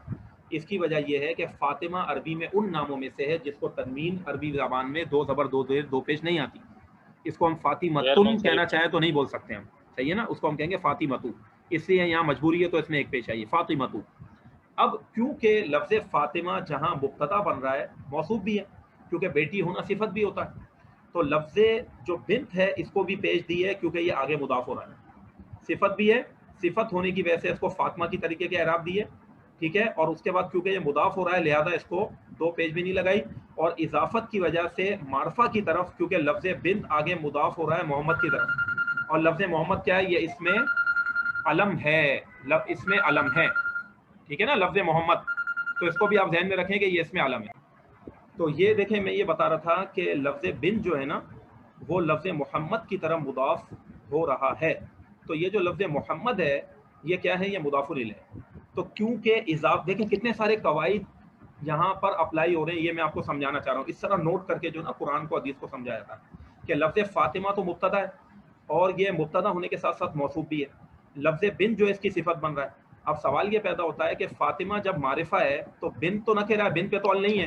اس کی وجہ یہ ہے کہ فاطمہ عربی میں ان ناموں میں سے ہے جس کو تنوین عربی زبان میں دو زبر دو زیر دو پیش نہیں آتی. اس کو ہم فاطمتن کہنا چاہیں تو نہیں بول سکتے ہم, صحیح ہے نا, اس کو ہم کہیں گے فاطمتو. اس لیے یہاں مجبوری ہے تو اس میں ایک پیش آئی فاطمتو. اب کیونکہ لفظ فاطمہ جہاں مبتدا بن رہا ہے موصوف بھی ہے, کیونکہ بیٹی ہونا صفت بھی ہوتا ہے, تو لفظ جو بنت ہے اس کو بھی پیش دی ہے کیونکہ یہ آگے مضاف ہو رہا ہے, صفت بھی ہے, صفت ہونے کی وجہ سے اس کو فاطمہ کی طریقے کے اعراب دی ہے, ٹھیک ہے. اور اس کے بعد کیونکہ یہ مضاف ہو رہا ہے لہذا اس کو دو پیج بھی نہیں لگائی. اور اضافت کی وجہ سے معرفہ کی طرف, کیونکہ لفظ بنت آگے مضاف ہو رہا ہے محمد کی طرف, اور لفظ محمد کیا ہے؟ یہ اس میں علم ہے, اس میں علم ہے, ٹھیک ہے نا, لفظ محمد. تو اس کو بھی آپ ذہن میں رکھیں کہ یہ اس میں علم ہے. تو یہ دیکھیں میں یہ بتا رہا تھا کہ لفظ بنت جو ہے نا وہ لفظ محمد کی طرف مضاف ہو رہا ہے. تو یہ جو لفظ محمد ہے یہ کیا ہے؟ یہ مضاف الیہ ہے. تو کیونکہ اضافہ دیکھیں کتنے سارے قواعد یہاں پر اپلائی ہو رہے ہیں, یہ میں آپ کو سمجھانا چاہ رہا ہوں. اس طرح نوٹ کر کے جو نا قرآن کو حدیث کو سمجھایا جاتا ہے کہ لفظ فاطمہ تو مبتدا ہے اور یہ مبتدا ہونے کے ساتھ ساتھ موصوف بھی ہے. لفظ بنت جو ہے اس کی صفت بن رہا ہے. اب سوال یہ پیدا ہوتا ہے کہ فاطمہ جب معرفہ ہے تو بنت تو نہ کہہ رہا ہے, بنت پہ تو ال نہیں ہے,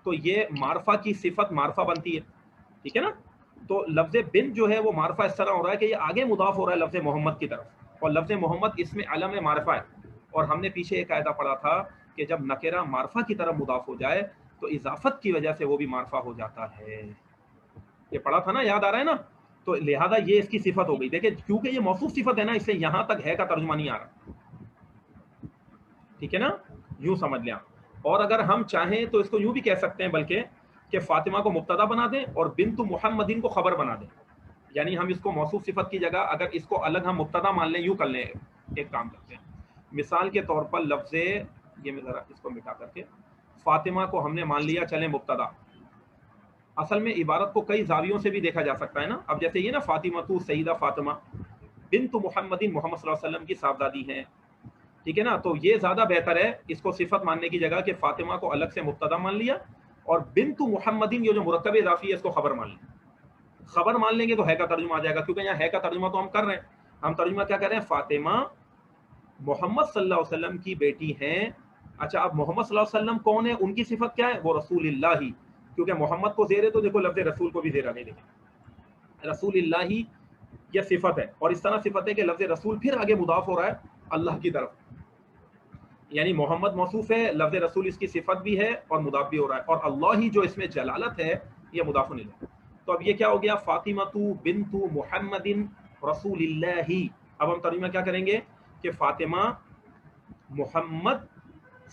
تو یہ معرفہ کی صفت معرفہ بنتی ہے, ٹھیک ہے نا. تو لفظ بنت جو ہے وہ معرفہ اس طرح ہو رہا ہے کہ یہ آگے مضاف ہو رہا ہے لفظ محمد کی طرف, اور لفظ محمد اس میں علم معرفہ ہے. اور ہم نے پیچھے ایک قاعدہ پڑھا تھا کہ جب نکرہ معرفہ کی طرف مضاف ہو جائے تو اضافت کی وجہ سے وہ بھی معرفہ ہو جاتا ہے. یہ پڑھا تھا نا, یاد آ رہا ہے نا. تو لہذا یہ اس کی صفت ہو گئی. دیکھیں کیونکہ یہ موصوف صفت ہے نا, اس سے یہاں تک ہے کا ترجمہ نہیں آ رہا, ٹھیک ہے نا, یوں سمجھ لیں. اور اگر ہم چاہیں تو اس کو یوں بھی کہہ سکتے ہیں بلکہ کہ فاطمہ کو مبتدا بنا دیں اور بنت محمدین کو خبر بنا دیں. یعنی ہم اس کو موصوف صفت کی جگہ اگر اس کو الگ ہم مبتدا مان لیں, یوں کر لیں, ایک کام کرتے ہیں. مثال کے طور پر لفظ, یہ میں ذرا اس کو مٹا کر کے, فاطمہ کو ہم نے مان لیا چلیں مبتدا. اصل میں عبارت کو کئی زاویوں سے بھی دیکھا جا سکتا ہے نا. اب جیسے یہ نا فاطمہ تو سیدہ فاطمہ بنت محمدین محمد صلی اللہ علیہ وسلم کی صاحبزادی ہیں, ٹھیک ہے نا. تو یہ زیادہ بہتر ہے اس کو صفت ماننے کی جگہ کہ فاطمہ کو الگ سے مبتدا مان لیا اور بنت محمدین یہ جو مرکب اضافی ہے اس کو خبر مان لیا. خبر مان لیں گے تو ہے کا ترجمہ آ جائے گا, کیونکہ یہاں ہے کا ترجمہ تو ہم کر رہے ہیں. ہم ترجمہ کیا کر رہے ہیں؟ فاطمہ محمد صلی اللہ علیہ وسلم کی بیٹی ہیں. اچھا اب محمد صلی اللہ علیہ وسلم کون ہے, ان کی صفت کیا ہے؟ وہ رسول اللہ ہی, کیونکہ محمد کو زیر ہے تو دیکھو لفظ رسول کو بھی زیر نہیں, دیکھیں رسول اللہ ہی یہ صفت ہے. اور اس طرح صفت ہے کہ لفظ رسول پھر آگے مضاف ہو رہا ہے اللہ کی طرف, یعنی محمد موصوف ہے, لفظ رسول اس کی صفت بھی ہے اور مضاف بھی ہو رہا ہے, اور اللہ ہی جو اس میں جلالت ہے یہ مضاف الیہ. تو اب یہ کیا ہو گیا؟ فاطمہ بنت محمد رسول اللہ. اب ہم ترجمہ کیا کریں گے کہ فاطمہ محمد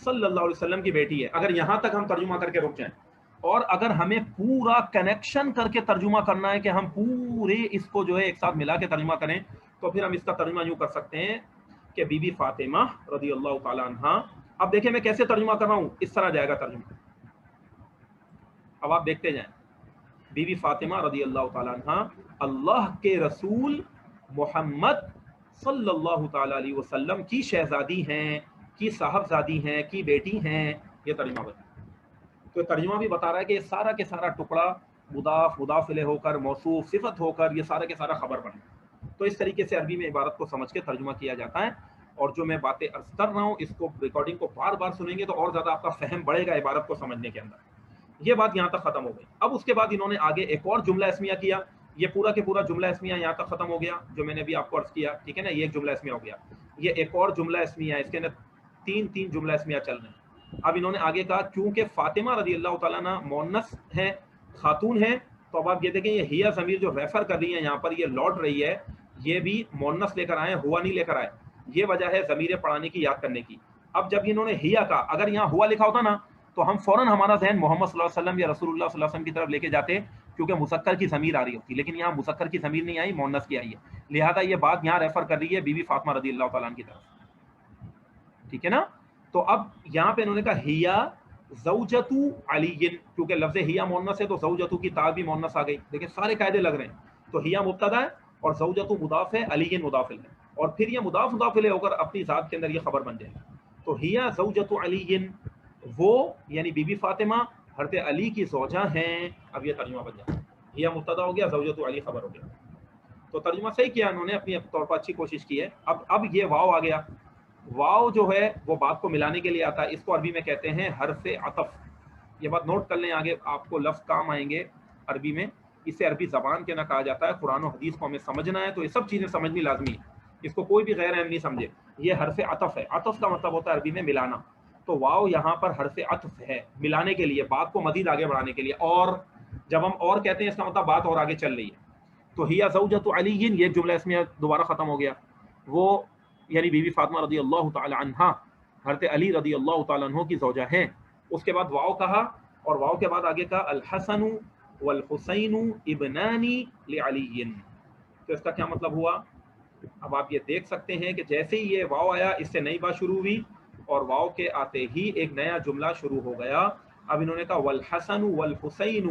صلی اللہ علیہ وسلم کی بیٹی ہے. اگر یہاں تک ہم ترجمہ کر کے رک جائیں اور اگر ہمیں پورا کنیکشن کر کے ترجمہ کرنا ہے کہ ہم پورے اس کو جو ہے ایک ساتھ ملا کے ترجمہ کریں تو پھر ہم اس کا ترجمہ یوں کر سکتے ہیں کہ بی بی فاطمہ رضی اللہ تعالی عنہا. اب دیکھیں میں کیسے ترجمہ کر رہا ہوں, اس طرح جائے گا ترجمہ. اب آپ دیکھتے جائیں. بی بی فاطمہ رضی اللہ تعالی عنہا اللہ کے رسول محمد صلی اللہ تعالی علیہ وسلم کی شہزادی ہیں, کی صاحبزادی ہیں, کی بیٹی ہیں. یہ ترجمہ بتا. تو ترجمہ بھی بتا رہا ہے کہ یہ سارا کے سارا ٹکڑا مضاف مضاف الیہ ہو کر موصوف صفت ہو کر یہ سارا کے سارا خبر بنے. تو اس طریقے سے عربی میں عبارت کو سمجھ کے ترجمہ کیا جاتا ہے. اور جو میں باتیں عرض کر رہا ہوں اس کو ریکارڈنگ کو بار بار سنیں گے تو اور زیادہ آپ کا فہم بڑھے گا عبارت کو سمجھنے کے اندر. یہ بات یہاں تک ختم ہو گئی. اب اس کے بعد انہوں نے آگے ایک اور جملہ اسمیہ کیا. یہ پورا کے پورا جملہ اسمیہ یہاں تک ختم ہو گیا جو میں نے بھی آپ کو عرض کیا, ٹھیک ہے نا. یہ ایک جملہ اسمیہ ہو گیا. یہ ایک اور جملہ اسمیہ ہے, اس کے اندر تین جملہ اسمیہ چل رہے ہیں. اب انہوں نے آگے کہا کیونکہ فاطمہ رضی اللہ تعالیٰ عنہ مؤنث ہے, خاتون ہے, تو اب آپ یہ دیکھیں یہ ہیا ضمیر جو ریفر کر رہی ہے یہاں پر یہ لوٹ رہی ہے, یہ بھی مؤنث لے کر آئے, ہوا نہیں لے کر آئے. یہ وجہ ہے ضمیر پڑھانے کی, یاد کرنے کی. اب جب انہوں نے ہیا کہا, اگر یہاں ہوا لکھا ہوتا نا تو ہم فوراً ہمارا ذہن محمد صلی اللہ علیہ وسلم یا رسول اللہ صلی اللہ علیہ وسلم کی طرف لے کے جاتے کیونکہ مذکر کی ضمیر آ رہی ہوتی, لیکن یہاں مذکر کی ضمیر نہیں آئی, مؤنث کی آئی ہے. لہذا یہ بات یہاں ریفر کر رہی ہے بی بی فاطمہ رضی اللہ تعالیٰ عنہ کی طرف, ٹھیک ہے نا. تو اب یہاں پہ انہوں نے کہا ہیا زوجتو علی, کیونکہ لفظ ہیا مؤنث ہے تو زوجتو کی تا بھی مؤنث آ گئی. دیکھیں سارے قاعدے لگ رہے ہیں. تو ہیا مبتدا ہے اور زوجتو مضاف ہے, علی مضاف ہے, اور پھر یہ مضاف مضاف الیہ ہو کر اپنی ذات کے اندر یہ خبر بن جائے گی. تو ہیا زوجتو علی, وہ یعنی بی بی فاطمہ حضرت علی کی زوجہ ہیں. اب یہ ترجمہ بن جائے, ہیا مبتدا ہو گیا, زوجتو علی خبر ہو گیا. تو ترجمہ صحیح کیا انہوں نے, اپنی طور پر اچھی کوشش کی ہے. اب یہ واو آ گیا. واو جو ہے وہ بات کو ملانے کے لیے آتا ہے. اس کو عربی میں کہتے ہیں حرف عطف. یہ بات نوٹ کر لیں, آگے آپ کو لفظ کام آئیں گے عربی میں. اسے عربی زبان کے نہ کہا جاتا ہے. قرآن و حدیث کو ہمیں سمجھنا ہے تو یہ سب چیزیں سمجھنی لازمی ہے, اس کو کوئی بھی غیر اہم نہیں سمجھے. یہ حرف عطف ہے. عطف کا مطلب ہوتا ہے عربی میں ملانا. تو واو یہاں پر حرف عطف ہے, ملانے کے لیے, بات کو مزید آگے بڑھانے کے لیے. اور جب ہم اور کہتے ہیں اس کا مطلب بات اور آگے چل رہی ہے. تو ہیا زوجۃ علی, یہ جملہ اس میں دوبارہ ختم ہو گیا. وہ یعنی بی بی فاطمہ رضی اللہ تعالی عنہا حضرت علی رضی اللہ تعالی عنہ کی زوجہ ہیں. اس کے بعد واو کہا, اور واو کے بعد آگے کہا الحسن والحسین ابنان لعلی. تو اس کا کیا مطلب ہوا؟ اب آپ یہ دیکھ سکتے ہیں کہ جیسے ہی یہ واو آیا اس سے نئی بات شروع ہوئی, اور واو کے آتے ہی ایک نیا جملہ شروع ہو گیا. اب انہوں نے کہا والحسن والحسین,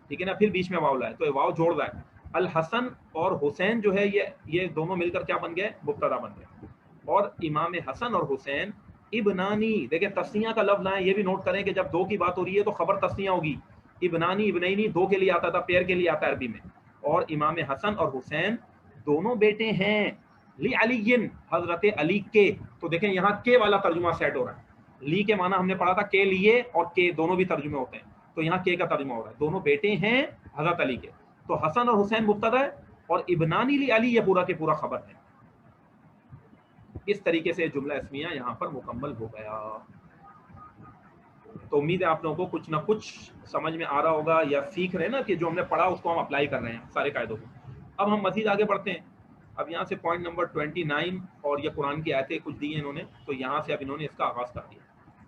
ٹھیک ہے نا, پھر بیچ میں واو لائے تو یہ واو جوڑ رہا ہے. الحسن اور حسین جو ہے یہ دونوں مل کر کیا بن گئے؟ مبتدا بن گئے. اور امام حسن اور حسین ابنانی, دیکھیں تسنیہ کا لفظ لائیں, یہ بھی نوٹ کریں کہ جب دو کی بات ہو رہی ہے تو خبر تسنیہ ہوگی. ابنانی ابنینی دو کے لیے آتا تھا, پیر کے لیے آتا ہے عربی میں. اور امام حسن اور حسین دونوں بیٹے ہیں لعلی, حضرت علی کے. تو دیکھیں یہاں کے والا ترجمہ سیٹ ہو رہا ہے. لی کے معنی ہم نے پڑھا تھا کے لیے, اور کے دونوں بھی ترجمے ہوتے ہیں. تو یہاں کے کا ترجمہ ہو رہا ہے, دونوں بیٹے ہیں حضرت علی کے. تو حسن اور حسین مبتدا ہے, اور ابنانی لعلی یہ پورا کے پورا خبر ہے. اس طریقے سے جملہ اسمیہ یہاں پر مکمل ہو گیا. تو امید ہے آپ لوگوں کو کچھ نہ کچھ سمجھ میں آ رہا ہوگا, یا سیکھ رہے ہیں نا کہ جو ہم نے پڑھا اس کو ہم اپلائی کر رہے ہیں سارے قاعدوں کو. اب ہم مزید آگے بڑھتے ہیں. اب یہاں سے پوائنٹ نمبر 29, اور یہ قرآن کی آیتیں کچھ دی ہیں انہوں نے, تو یہاں سے اب انہوں نے اس کا آغاز کر دیا.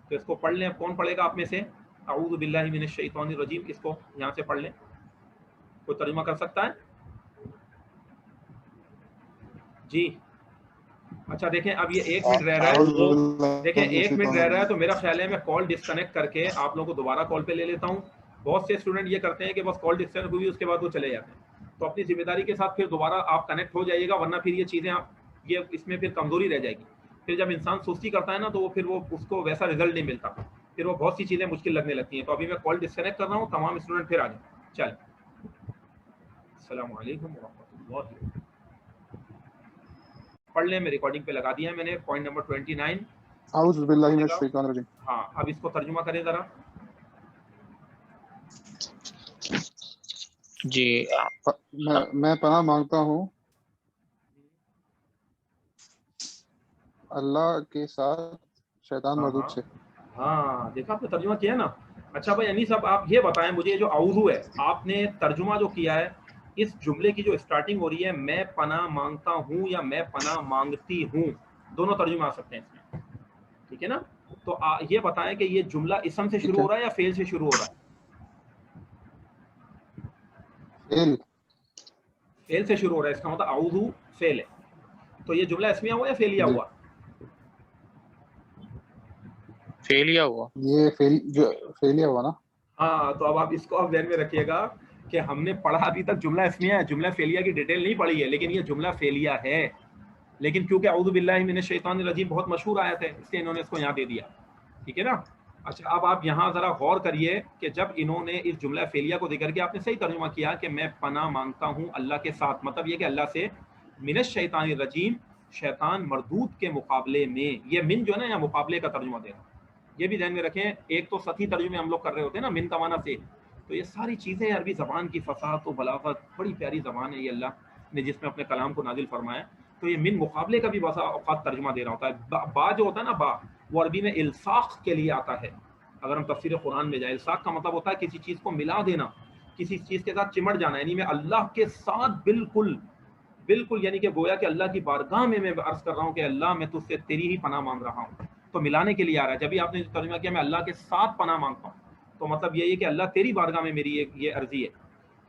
تو اس کو پڑھ لیں. کون پڑھے گا آپ میں سے؟ اعوذ باللہ من الشیطان الرجیم, اس کو یہاں سے پڑھ لیں. کوئی ترجمہ کر سکتا ہے؟ جی اچھا دیکھیں اب یہ 1 منٹ رہ رہا ہے. دیکھیں 1 منٹ رہ رہا ہے, تو میرا خیال ہے میں کال ڈسکنیکٹ کر کے آپ لوگوں کو دوبارہ کال پہ لے لیتا ہوں. بہت سے اسٹوڈنٹ یہ کرتے ہیں کہ بس کال ڈسکنیکٹ ہوئی اس کے بعد وہ چلے جاتے ہیں. تو اپنی ذمہ داری کے ساتھ پھر دوبارہ آپ کنیکٹ ہو جائیے گا, ورنہ پھر یہ چیزیں یہ اس میں پھر کمزوری رہ جائے گی. پھر جب انسان سستی کرتا ہے نا تو پھر وہ اس کو ویسا رزلٹ نہیں ملتا, پھر وہ بہت سی چیزیں مشکل لگنے لگتی ہیں. تو ابھی میں کال ڈسکنیکٹ کر رہا ہوں, تمام اسٹوڈنٹ پھر آ جائیں. چلیں, السلام علیکم ورحمۃ اللہ. پڑھ لیں, میں ریکارڈنگ پہ لگا دیا ہے میں نے پوائنٹ نمبر 29. اعوذ باللہ من الشیطان الرجیم. ہاں اب اس کو ترجمہ کریں ذرا. جی میں پناہ مانگتا ہوں اللہ کے ساتھ شیطان مردود سے. ہاں دیکھا آپ نے ترجمہ کیا نا. اچھا بھائی انیس صاحب آپ یہ بتائیں مجھے, جو اعوذ ہے آپ نے ترجمہ جو کیا ہے, اس جملے کی جو اسٹارٹنگ ہو رہی ہے میں پناہ مانگتا ہوں یا میں پناہ مانگتی ہوں, دونوں ترجمہ آ سکتے ہیں اس میں, ٹھیک ہے نا. تو یہ بتائیں کہ یہ جملہ اسم سے شروع ہو رہا ہے یا فعل سے شروع ہو رہا ہے؟ فعل سے شروع ہو رہا ہے، اس کا مطلب اعوذ فعل ہے. تو یہ جملہ اسمیہ ہوا یا فعلیہ ہوا؟ فعلیہ ہوا. یہ فعلیہ ہوا نا. ہاں تو اب آپ اس کو آپ ذہن میں رکھیے گا کہ ہم نے پڑھا ابھی تک جملہ اسمیہ ہے، جملہ فعلیہ کی ڈیٹیل نہیں پڑھی ہے، لیکن یہ جملہ فعلیہ ہے. لیکن کیونکہ اعوذ باللہ من الشیطان الرجیم بہت مشہور آیت ہے، اس لیے انہوں نے اس کو یہاں دے دیا. ٹھیک ہے نا. اچھا اب آپ یہاں ذرا غور کریے کہ جب انہوں نے اس جملہ فعلیہ کو ذکر کیا، آپ نے صحیح ترجمہ کیا کہ میں پناہ مانگتا ہوں اللہ کے ساتھ، مطلب یہ کہ اللہ سے من الشیطان الرجیم، شیطان مردود کے مقابلے میں. یہ من جو ہے نا یہاں مقابلے کا ترجمہ دے رہا ہے، یہ بھی ذہن میں رکھیں. ایک تو سطحی ترجمے ہم لوگ کر رہے ہوتے ہیں نا من توانا سے، تو یہ ساری چیزیں عربی زبان کی فصاحت و بلاغت، بڑی پیاری زبان ہے یہ اللہ نے جس میں اپنے کلام کو نازل فرمایا. تو یہ من مقابلے کا بھی بسا اوقات ترجمہ دے رہا ہوتا ہے. با جو ہوتا ہے نا با، وہ عربی میں الصاق کے لیے آتا ہے. اگر ہم تفسیر قرآن میں جائیں، الصاق کا مطلب ہوتا ہے کسی چیز کو ملا دینا، کسی چیز کے ساتھ چمٹ جانا. یعنی میں اللہ کے ساتھ بالکل بالکل، یعنی کہ گویا کہ اللہ کی بارگاہ میں عرض کر رہا ہوں کہ اللہ میں تجھ سے تیری ہی پناہ مانگ رہا ہوں. تو ملانے کے لیے آ رہا ہے. جب بھی آپ نے ترجمہ کیا میں اللہ کے ساتھ پناہ مانگتا ہوں، تو مطلب یہی ہے کہ اللہ تیری بارگاہ میں میری یہ عرضی ہے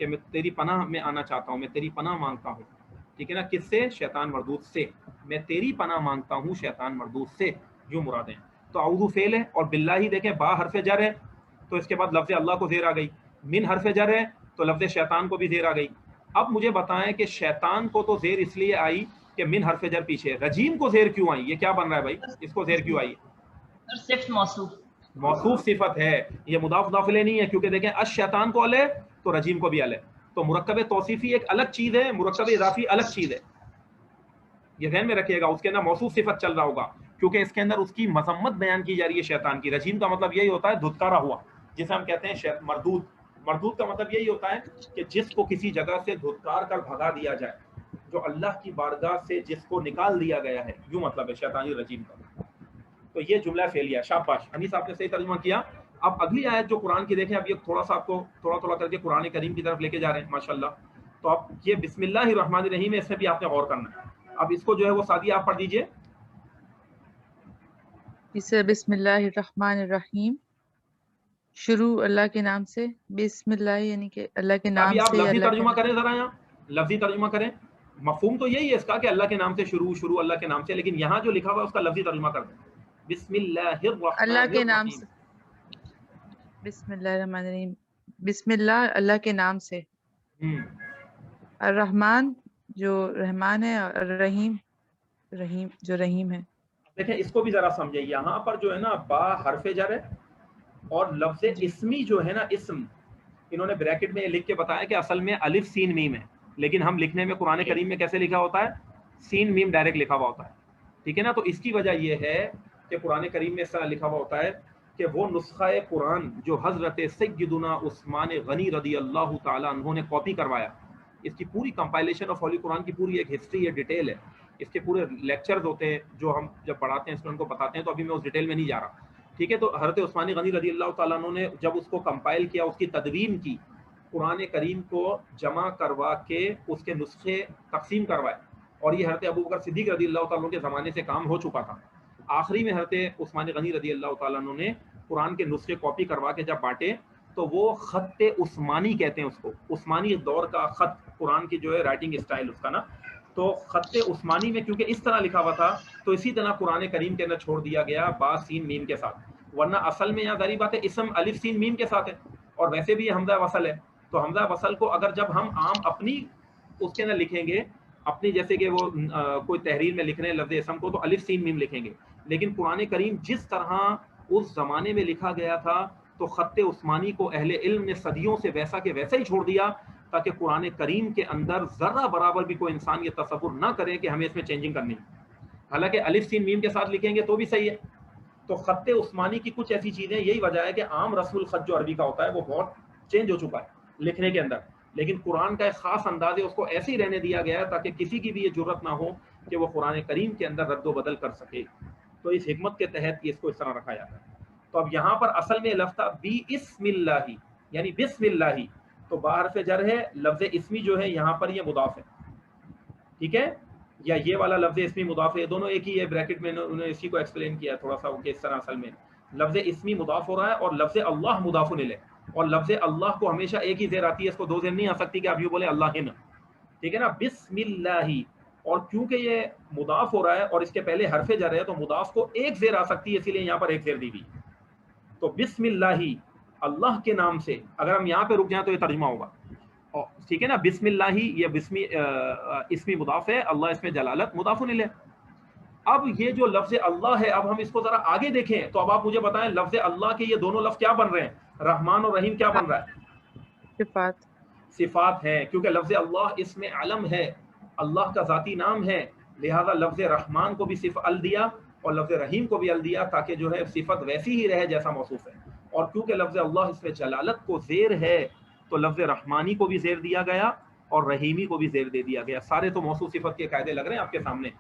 کہ میں تیری پناہ میں آنا چاہتا ہوں، میں تیری پناہ مانگتا ہوں. ٹھیک ہے نا. کس سے؟ شیطان مردود سے. میں تیری پناہ مانگتا ہوں شیطان مردود سے، جو مرادیں. تو اعوذ فعل ہے، اور باللہ دیکھیں با حرف جر ہے، تو اس کے بعد لفظ اللہ کو زیر آ گئی. من حرف جر ہے تو لفظ شیطان کو بھی زیر آ گئی. اب مجھے بتائیں کہ شیطان کو تو زیر اس لیے آئی کہ من حرف جر پیچھے، رجیم کو زیر کیوں آئی؟ یہ کیا بن رہا ہے بھائی؟ اس کو زیر کیوں آئی؟ صفت موصوف، موصوف صفت ہے، یہ مضاف مضاف الیہ نہیں ہے. کیونکہ دیکھیں الشیطان کو الہ تو رجیم کو بھی الہ. تو مرکب توصیفی ایک الگ چیز ہے، مرکب اضافی الگ چیز ہے. یہ ذہن میں رکھیے گا. اس کے اندر موصوف صفت چل رہا ہوگا کیونکہ اس کے اندر اس کی مذمت بیان کی جا رہی ہے شیطان کی. رجیم کا مطلب یہی ہوتا ہے دھتکارا ہوا، جسے ہم کہتے ہیں مردود. مردود کا مطلب یہی ہوتا ہے کہ جس کو کسی جگہ سے دھتکار کر بھگا دیا جائے، جو اللہ کی بارگاہ سے جس کو نکال دیا گیا ہے، یوں مطلب ہے شیطانی رجیم کا. تو یہ جملہ فعلیہ. شاباش انیس، آپ نے صحیح ترجمہ کیا. اب اگلی آیت جو قرآن کی دیکھیں، اب یہ تھوڑا سا آپ کو تھوڑا کر کے قرآن کریم کی طرف لے کے جا رہے ہیں ماشاءاللہ. تو اب یہ بسم اللہ الرحمن الرحیم ہے، اس میں بھی آپ نے غور کرنا ہے. اب اس کو جو ہے وہ سادی آپ پڑھ دیجئے. اسے بسم اللہ الرحمن الرحیم، شروع اللہ کے نام سے. بسم اللہ یعنی کہ اللہ کے نام ابھی آپ سے. لفظی اللہ ترجمہ کریں ذرا، یہاں لفظی ترجمہ کریں. مفہوم تو یہی ہے اس کا کہ اللہ کے نام سے شروع اللہ کے نام سے، لیکن یہاں جو لکھا ہوا ہے اس کا لفظی ترجمہ کر دیں. بسم اللہ الرحمن اللہ کے نام الرحیم. سے. بسم اللہ الرحمن الرحیم، بسم اللہ اللہ کے نام سے. الرحمن جو رحمان ہے، اور الرحیم رحیم جو رحیم ہے. دیکھیں اس کو بھی ذرا سمجھیں. یہاں پر جو ہے نا با حرف جر ہے، اور لفظ اسمی جو ہے نا اسم، انہوں نے بریکٹ میں لکھ کے بتایا کہ اصل میں الف سین میم ہے، لیکن ہم لکھنے میں قرآن کریم میں کیسے لکھا ہوتا ہے؟ سین میم ڈائریکٹ لکھا ہوا ہوتا ہے. ٹھیک ہے نا. تو اس کی وجہ یہ ہے کہ قرآن کریم میں اس طرح لکھا ہوا ہوتا ہے کہ وہ نسخہ قرآن جو حضرت سیدنا عثمان غنی رضی اللہ تعالیٰ عنہ نے کاپی کروایا، اس کی پوری کمپائلیشن آف ہولی قرآن کی پوری ایک ہسٹری ہے، ڈیٹیل ہے. اس کے پورے لیکچرز ہوتے ہیں جو ہم جب پڑھاتے ہیں اسٹوڈنٹ کو بتاتے ہیں، تو ابھی میں اس ڈیٹیل میں نہیں جا رہا. ٹھیک ہے. تو حضرت عثمان غنی رضی اللہ تعالیٰ عنہ نے جب اس کو کمپائل کیا، اس کی تدوین کی، قرآن کریم کو جمع کروا کے اس کے نسخے تقسیم کروائے. اور یہ حضرت ابوبکر صدیق رضی اللہ تعالیٰ عنہ کے زمانے سے کام ہو چکا تھا. آخری میں حضرت عثمان غنی رضی اللہ تعالیٰ عنہ نے قرآن کے نسخے کاپی کروا کے جب بانٹے، تو وہ خط عثمانی کہتے ہیں اس کو، عثمانی دور کا خط، قرآن کی جو ہے رائٹنگ اسٹائل اس کا نا. تو خط عثمانی میں کیونکہ اس طرح لکھا ہوا تھا، تو اسی طرح قرآن کریم کے اندر چھوڑ دیا گیا با سین میم کے ساتھ. ورنہ اصل میں یہاں ظاہری بات ہے اسم الف سین میم کے ساتھ ہے، اور ویسے بھی یہ حمزہ وصل ہے. تو حمزہ وصل کو اگر جب ہم عام اپنی اس کے اندر لکھیں گے، اپنی جیسے کہ وہ کوئی تحریر میں لکھ رہے ہیں لفظ اسم کو، تو الف سین میم لکھیں گے. لیکن قرآن کریم جس طرح اس زمانے میں لکھا گیا تھا، تو خط عثمانی کو اہل علم نے صدیوں سے ویسا کہ ویسا ہی چھوڑ دیا، تاکہ قرآن کریم کے اندر ذرہ برابر بھی کوئی انسان یہ تصور نہ کرے کہ ہمیں اس میں چینجنگ کرنی ہے. حالانکہ الف سین میم کے ساتھ لکھیں گے تو بھی صحیح ہے. تو خط عثمانی کی کچھ ایسی چیزیں، یہی وجہ ہے کہ عام رسم الخط جو عربی کا ہوتا ہے وہ بہت چینج ہو چکا ہے لکھنے کے اندر. لیکن قرآن کا ایک خاص انداز ہے، اس کو ایسے ہی رہنے دیا گیا ہے تاکہ کسی کی بھی یہ جرت نہ ہو کہ وہ قرآن کریم کے اندر رد و بدل کر سکے. تو اس حکمت کے تحت اس کو اس طرح رکھا جاتا ہے. تو اب یہاں پر اصل میں لفظ تھا بسم اللہ، یعنی بسم اللہ، تو با حرف جر ہے. لفظ اسمی جو ہے یہاں پر یہ مضاف ہے. ٹھیک ہے. یا یہ والا لفظ اسمی مضاف ہے، دونوں ایک ہی ہے. بریکٹ میں انہوں نے اسی کو ایکسپلین کیا تھوڑا سا کہ اس طرح اصل میں لفظ اسمی مضاف ہو رہا ہے، اور لفظ اللہ مضاف الیہ. اور لفظ اللہ کو ہمیشہ ایک ہی زیر آتی ہے، اس کو دو زیر نہیں آ سکتی کہ آپ یوں بولیں اللہ ہن، ٹھیک ہے نا. بسم اللہ، اور کیونکہ یہ مضاف ہو رہا ہے اور اس کے پہلے حرف جر ہے تو مضاف کو ایک زیر آ سکتی ہے، اسی لیے یہاں پر ایک زیر دی ہوئی. تو بسم اللہ، اللہ کے نام سے. اگر ہم یہاں پہ رک جائیں تو یہ ترجمہ ہوگا، ٹھیک ہے نا. بسم اللہ یہ اسمی مضاف ہے، اللہ اس میں جلالت مضاف الیہ. اب یہ جو لفظ اللہ ہے، اب ہم اس کو ذرا آگے دیکھیں تو اب آپ مجھے بتائیں لفظ اللہ کے یہ دونوں لفظ کیا بن رہے ہیں؟ رحمان اور رحیم کیا بن رہا ہے؟ صفات. صفات ہیں، کیونکہ لفظ اللہ اس میں علم ہے، اللہ کا ذاتی نام ہے، لہذا لفظ رحمان کو بھی صرف ال دیا اور لفظ رحیم کو بھی ال دیا تاکہ جو ہے صفت ویسی ہی رہے جیسا موصوف ہے. اور کیونکہ لفظ اللہ اس میں جلالت کو زیر ہے تو لفظ رحمانی کو بھی زیر دیا گیا اور رحیمی کو بھی زیر دے دیا گیا. سارے تو موصوف صفت کے قاعدے لگ رہے ہیں آپ کے سامنے.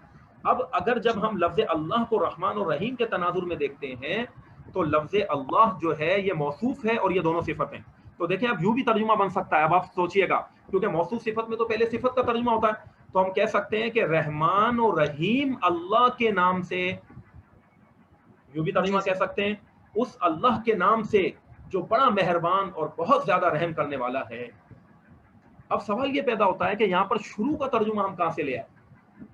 اب اگر جب ہم لفظ اللہ کو رحمان اور رحیم کے تناظر میں دیکھتے ہیں تو لفظ اللہ جو ہے یہ موصوف ہے اور یہ دونوں صفت ہیں. تو دیکھیں اب یوں بھی ترجمہ بن سکتا ہے. اب آپ سوچئے گا، کیونکہ موصوف صفت میں تو پہلے صفت کا ترجمہ ہوتا ہے، تو ہم کہہ سکتے ہیں کہ رحمان و رحیم اللہ کے نام سے. یوں بھی ترجمہ کہہ سکتے ہیں اس اللہ کے نام سے جو بڑا مہربان اور بہت زیادہ رحم کرنے والا ہے. اب سوال یہ پیدا ہوتا ہے کہ یہاں پر شروع کا ترجمہ ہم کہاں سے لے آئے؟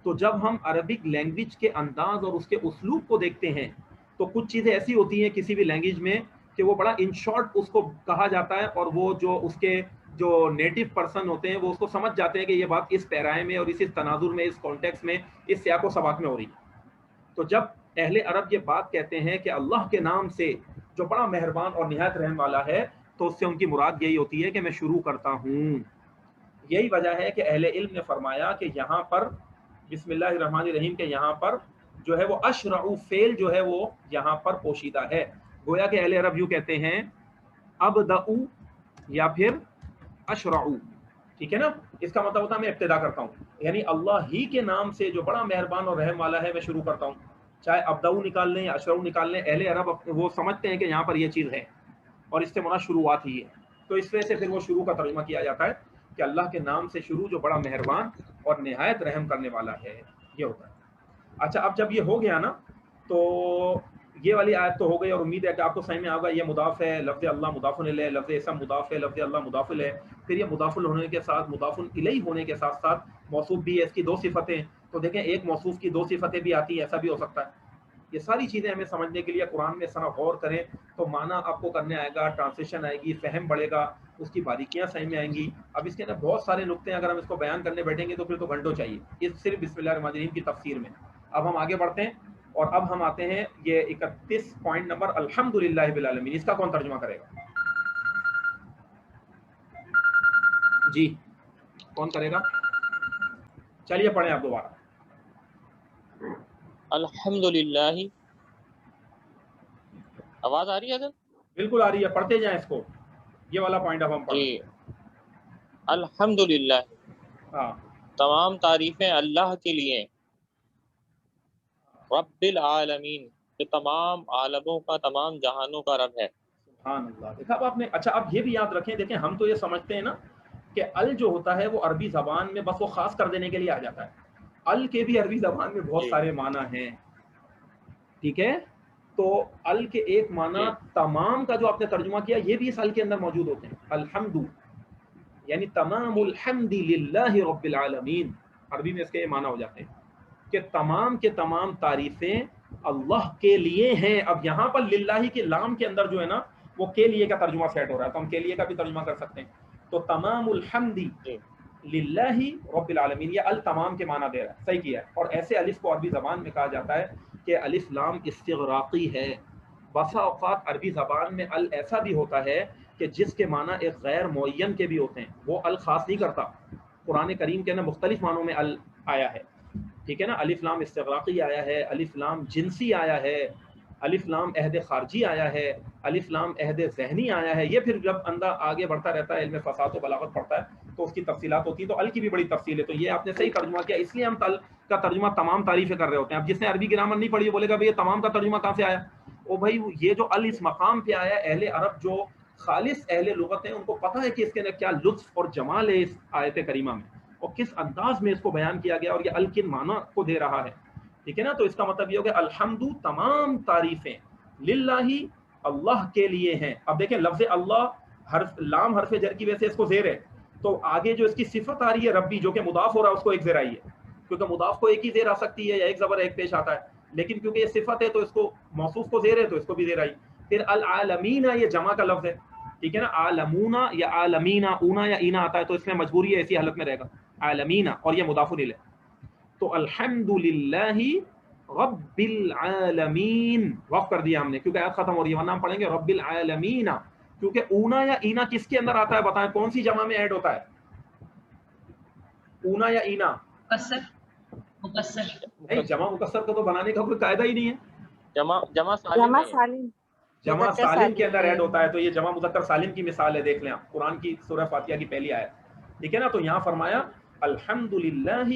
تو جب ہم عربک لینگویج کے انداز اور اس کے اسلوب کو دیکھتے ہیں تو کچھ چیزیں ایسی ہوتی ہیں کسی بھی لینگویج میں کہ وہ بڑا ان شارٹ اس کو کہا جاتا ہے، اور وہ جو اس کے جو نیٹو پرسن ہوتے ہیں وہ اس کو سمجھ جاتے ہیں کہ یہ بات اس پیرائے میں اور اس تناظر میں، اس کانٹیکس میں، اس سیاق و سباق میں ہو رہی ہے. تو جب اہل عرب یہ بات کہتے ہیں کہ اللہ کے نام سے جو بڑا مہربان اور نہایت رحم والا ہے، تو اس سے ان کی مراد یہی ہوتی ہے کہ میں شروع کرتا ہوں. یہی وجہ ہے کہ اہل علم نے فرمایا کہ یہاں پر بسم اللہ الرحمن الرحیم کے یہاں پر جو ہے وہ اشرع فعل جو ہے وہ یہاں پر پوشیدہ ہے. گویا کہ اہل عرب یوں کہتے ہیں ابدأ یا پھر اشرع، ٹھیک ہے نا. اس کا مطلب ہوتا ہے میں ابتدا کرتا ہوں، یعنی اللہ ہی کے نام سے جو بڑا مہربان اور رحم والا ہے میں شروع کرتا ہوں. چاہے ابدأ نکال لیں یا اشرع نکال لیں، اہل عرب وہ سمجھتے ہیں کہ یہاں پر یہ چیز ہے اور اس سے مراد شروعات ہی ہے. تو اس وجہ سے پھر وہ شروع کا ترجمہ کیا جاتا ہے کہ اللہ کے نام سے شروع جو بڑا مہربان اور نہایت رحم کرنے والا ہے، یہ ہوتا ہے. اچھا اب جب یہ ہو گیا نا تو یہ والی آیت تو ہو گئی، اور امید ہے کہ آپ کو سمجھ میں آگا. یہ مضاف ہے، لفظ اللہ مضاف الیہ، لفظ اسم مضاف ہے، لفظ اللہ مضاف الیہ. پھر یہ مضاف ہونے کے ساتھ مضاف الیہ ہونے کے ساتھ ساتھ موصوف بھی ہے، اس کی دو صفتیں. تو دیکھیں ایک موصوف کی دو صفتیں بھی آتی ہیں، ایسا بھی ہو سکتا ہے. یہ ساری چیزیں ہمیں سمجھنے کے لیے قرآن میں اس طرح غور کریں تو معنی آپ کو کرنے آئے گا، ٹرانسلیشن آئے گی، فہم بڑھے گا، اس کی باریکیاں سمجھ میں آئیں گی. اب اس کے اندر بہت سارے نقطے ہیں، اگر ہم اس کو بیان کرنے بیٹھیں گے تو پھر تو گھنٹوں چاہیے اس صرف بسم اللہ الرحمن الرحیم کی تفسیر میں. اب ہم آگے بڑھتے ہیں اور اب ہم آتے ہیں یہ 31 پوائنٹ نمبر الحمدللہ رب العالمین. اس کا کون ترجمہ کرے گا؟ جی کون کرے گا؟ چلیے پڑھیں آپ دوبارہ. الحمدللہ. آواز آ رہی ہے حضرت؟ بالکل آ رہی ہے، پڑھتے جائیں اس کو. یہ والا پوائنٹ اب ہم پڑھیں. جی الحمدللہ، ہاں تمام تعریفیں اللہ کے لیے، رب العالمین، کہ تمام عالموں کا، تمام جہانوں کا رب ہے. سبحان اللہ. دیکھا اب آپ نے. اچھا اب یہ بھی یاد رکھیں، دیکھیں ہم تو یہ سمجھتے ہیں نا کہ ال جو ہوتا ہے وہ عربی زبان میں بس وہ خاص کر دینے کے لیے آ جاتا ہے. ال کے بھی عربی زبان میں بہت سارے معنی ہیں، ٹھیک ہے. تو ال کے ایک معنی تمام کا جو آپ نے ترجمہ کیا یہ بھی اس ال کے اندر موجود ہوتے ہیں. الحمد یعنی تمام الحمد للہ رب العالمین، عربی میں اس کے یہ معنی ہو جاتے ہیں کہ تمام کے تمام تعریفیں اللہ کے لیے ہیں. اب یہاں پر للہ کے لام کے اندر جو ہے نا وہ کے لیے کا ترجمہ سیٹ ہو رہا ہے، تو ہم کے لیے کا بھی ترجمہ کر سکتے ہیں. تو تمام الحمد للہ رب العالمین، یہ ال تمام کے معنی دے رہا ہے. صحیح کیا ہے. اور ایسے الف کو عربی زبان میں کہا جاتا ہے کہ الف لام استغراقی ہے. بسا اوقات عربی زبان میں ال ایسا بھی ہوتا ہے کہ جس کے معنی ایک غیر معین کے بھی ہوتے ہیں، وہ ال خاص نہیں کرتا. قرآن کریم کے اندر مختلف معنوں میں ال آیا ہے، ٹھیک ہے نا. الف لام استغراقی آیا ہے، الف لام جنسی آیا ہے، الف لام عہد خارجی آیا ہے، الف لام عہد ذہنی آیا ہے. یہ پھر جب اندر آگے بڑھتا رہتا ہے، علم فصاحت و بلاغت پڑھتا ہے تو اس کی تفصیلات ہوتی ہیں. تو ال کی بھی بڑی تفصیل ہے. تو یہ آپ نے صحیح ترجمہ کیا، اس لیے ہم ال کا ترجمہ تمام تعریفیں کر رہے ہوتے ہیں. اب جس نے عربی گرامر نہیں پڑھی بولے گا بھائی یہ تمام کا ترجمہ کہاں سے آیا؟ او بھائی یہ جو ال اس مقام پہ آیا، اہل عرب جو خالص اہل لغت ہیں ان کو پتہ ہے کہ اس کے اندر کیا لطف اور جمال ہے اس آیت کریمہ میں، اور کس انداز میں اس کو بیان کیا گیا، اور یہ ال کن معنی کو دے رہا ہے، ٹھیک ہے نا. تو اس کا مطلب یہ ہو گیا الحمد تمام تعریفیں للہ اللہ کے لیے ہیں. اب دیکھیں لفظ اللہ حرف لام حرف جر کی وجہ سے اس کو زیر ہے، تو آگے جو اس کی صفت آ رہی ہے ربی جو کہ مضاف ہو رہا ہے اس کو ایک زیر آئی ہے، کیونکہ مضاف کو ایک ہی زیر آ سکتی ہے یا ایک زبر ایک پیش آتا ہے، لیکن کیونکہ یہ صفت ہے تو اس کو موصوف کو زیر ہے تو اس کو بھی زیر آئی. پھر العالمین یہ جمع کا لفظ ہے، ٹھیک ہے نا، عالمونا یا عالمینا، اونا یا اینا آتا ہے تو اس میں مجبوری ہے ایسی حالت میں رہے گا عالمینا، اور یہ مضاف الیہ. تو الحمدللہ رب العالمین وقف کر دیا ہم نے کیونکہ آیت ختم ہو رہی ہے، ورنہ ہم پڑھیں گے رب العالمین، کیونکہ اونا یا اینا کس کے اندر آتا ہے بتائیں، کون سی جمع میں ایڈ ہوتا ہے؟ اونا یا اینا؟ مکسر نہیں، جمع مکسر کو تو بنانے کا کوئی قاعدہ ہی نہیں ہے. جمع سالم جمع سالم کے اندر ایڈ ہوتا ہے، تو یہ جمع مذکر سالم کی مثال ہے، دیکھ لیں آپ قرآن کی سورہ فاتحہ کی پہلی آیت، ٹھیک ہے نا. تو یہاں فرمایا الحمدللہ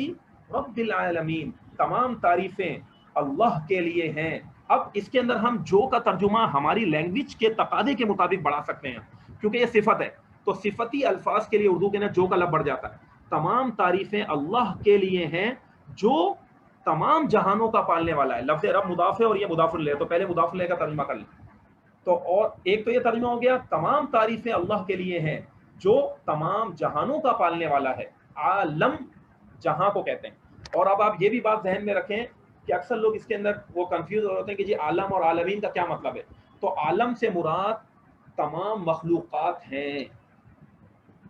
رب العالمین، تمام تعریفیں اللہ کے لیے ہیں. اب اس کے اندر ہم جو کا ترجمہ ہماری لینگویج کے تقاضے کے مطابق بڑھا سکتے ہیں، کیونکہ یہ صفت ہے تو صفتی الفاظ کے لیے اردو کے اندر جو کا لفظ بڑھ جاتا ہے. تمام تعریفیں اللہ کے لیے ہیں جو تمام جہانوں کا پالنے والا ہے. لفظ رب مضاف ہے اور یہ مضاف الیہ، تو پہلے مضاف الیہ کا ترجمہ کر لیں. تو اور ایک تو یہ ترجمہ ہو گیا تمام تعریفیں اللہ کے لیے ہیں جو تمام جہانوں کا پالنے والا ہے. عالم جہاں کو کہتے ہیں. اور اب آپ یہ بھی بات ذہن میں رکھیں کہ اکثر لوگ اس کے اندر وہ کنفیوز ہو ہوتے ہیں کہ جی عالم اور عالمین کا کیا مطلب ہے. تو عالم سے مراد تمام مخلوقات ہیں.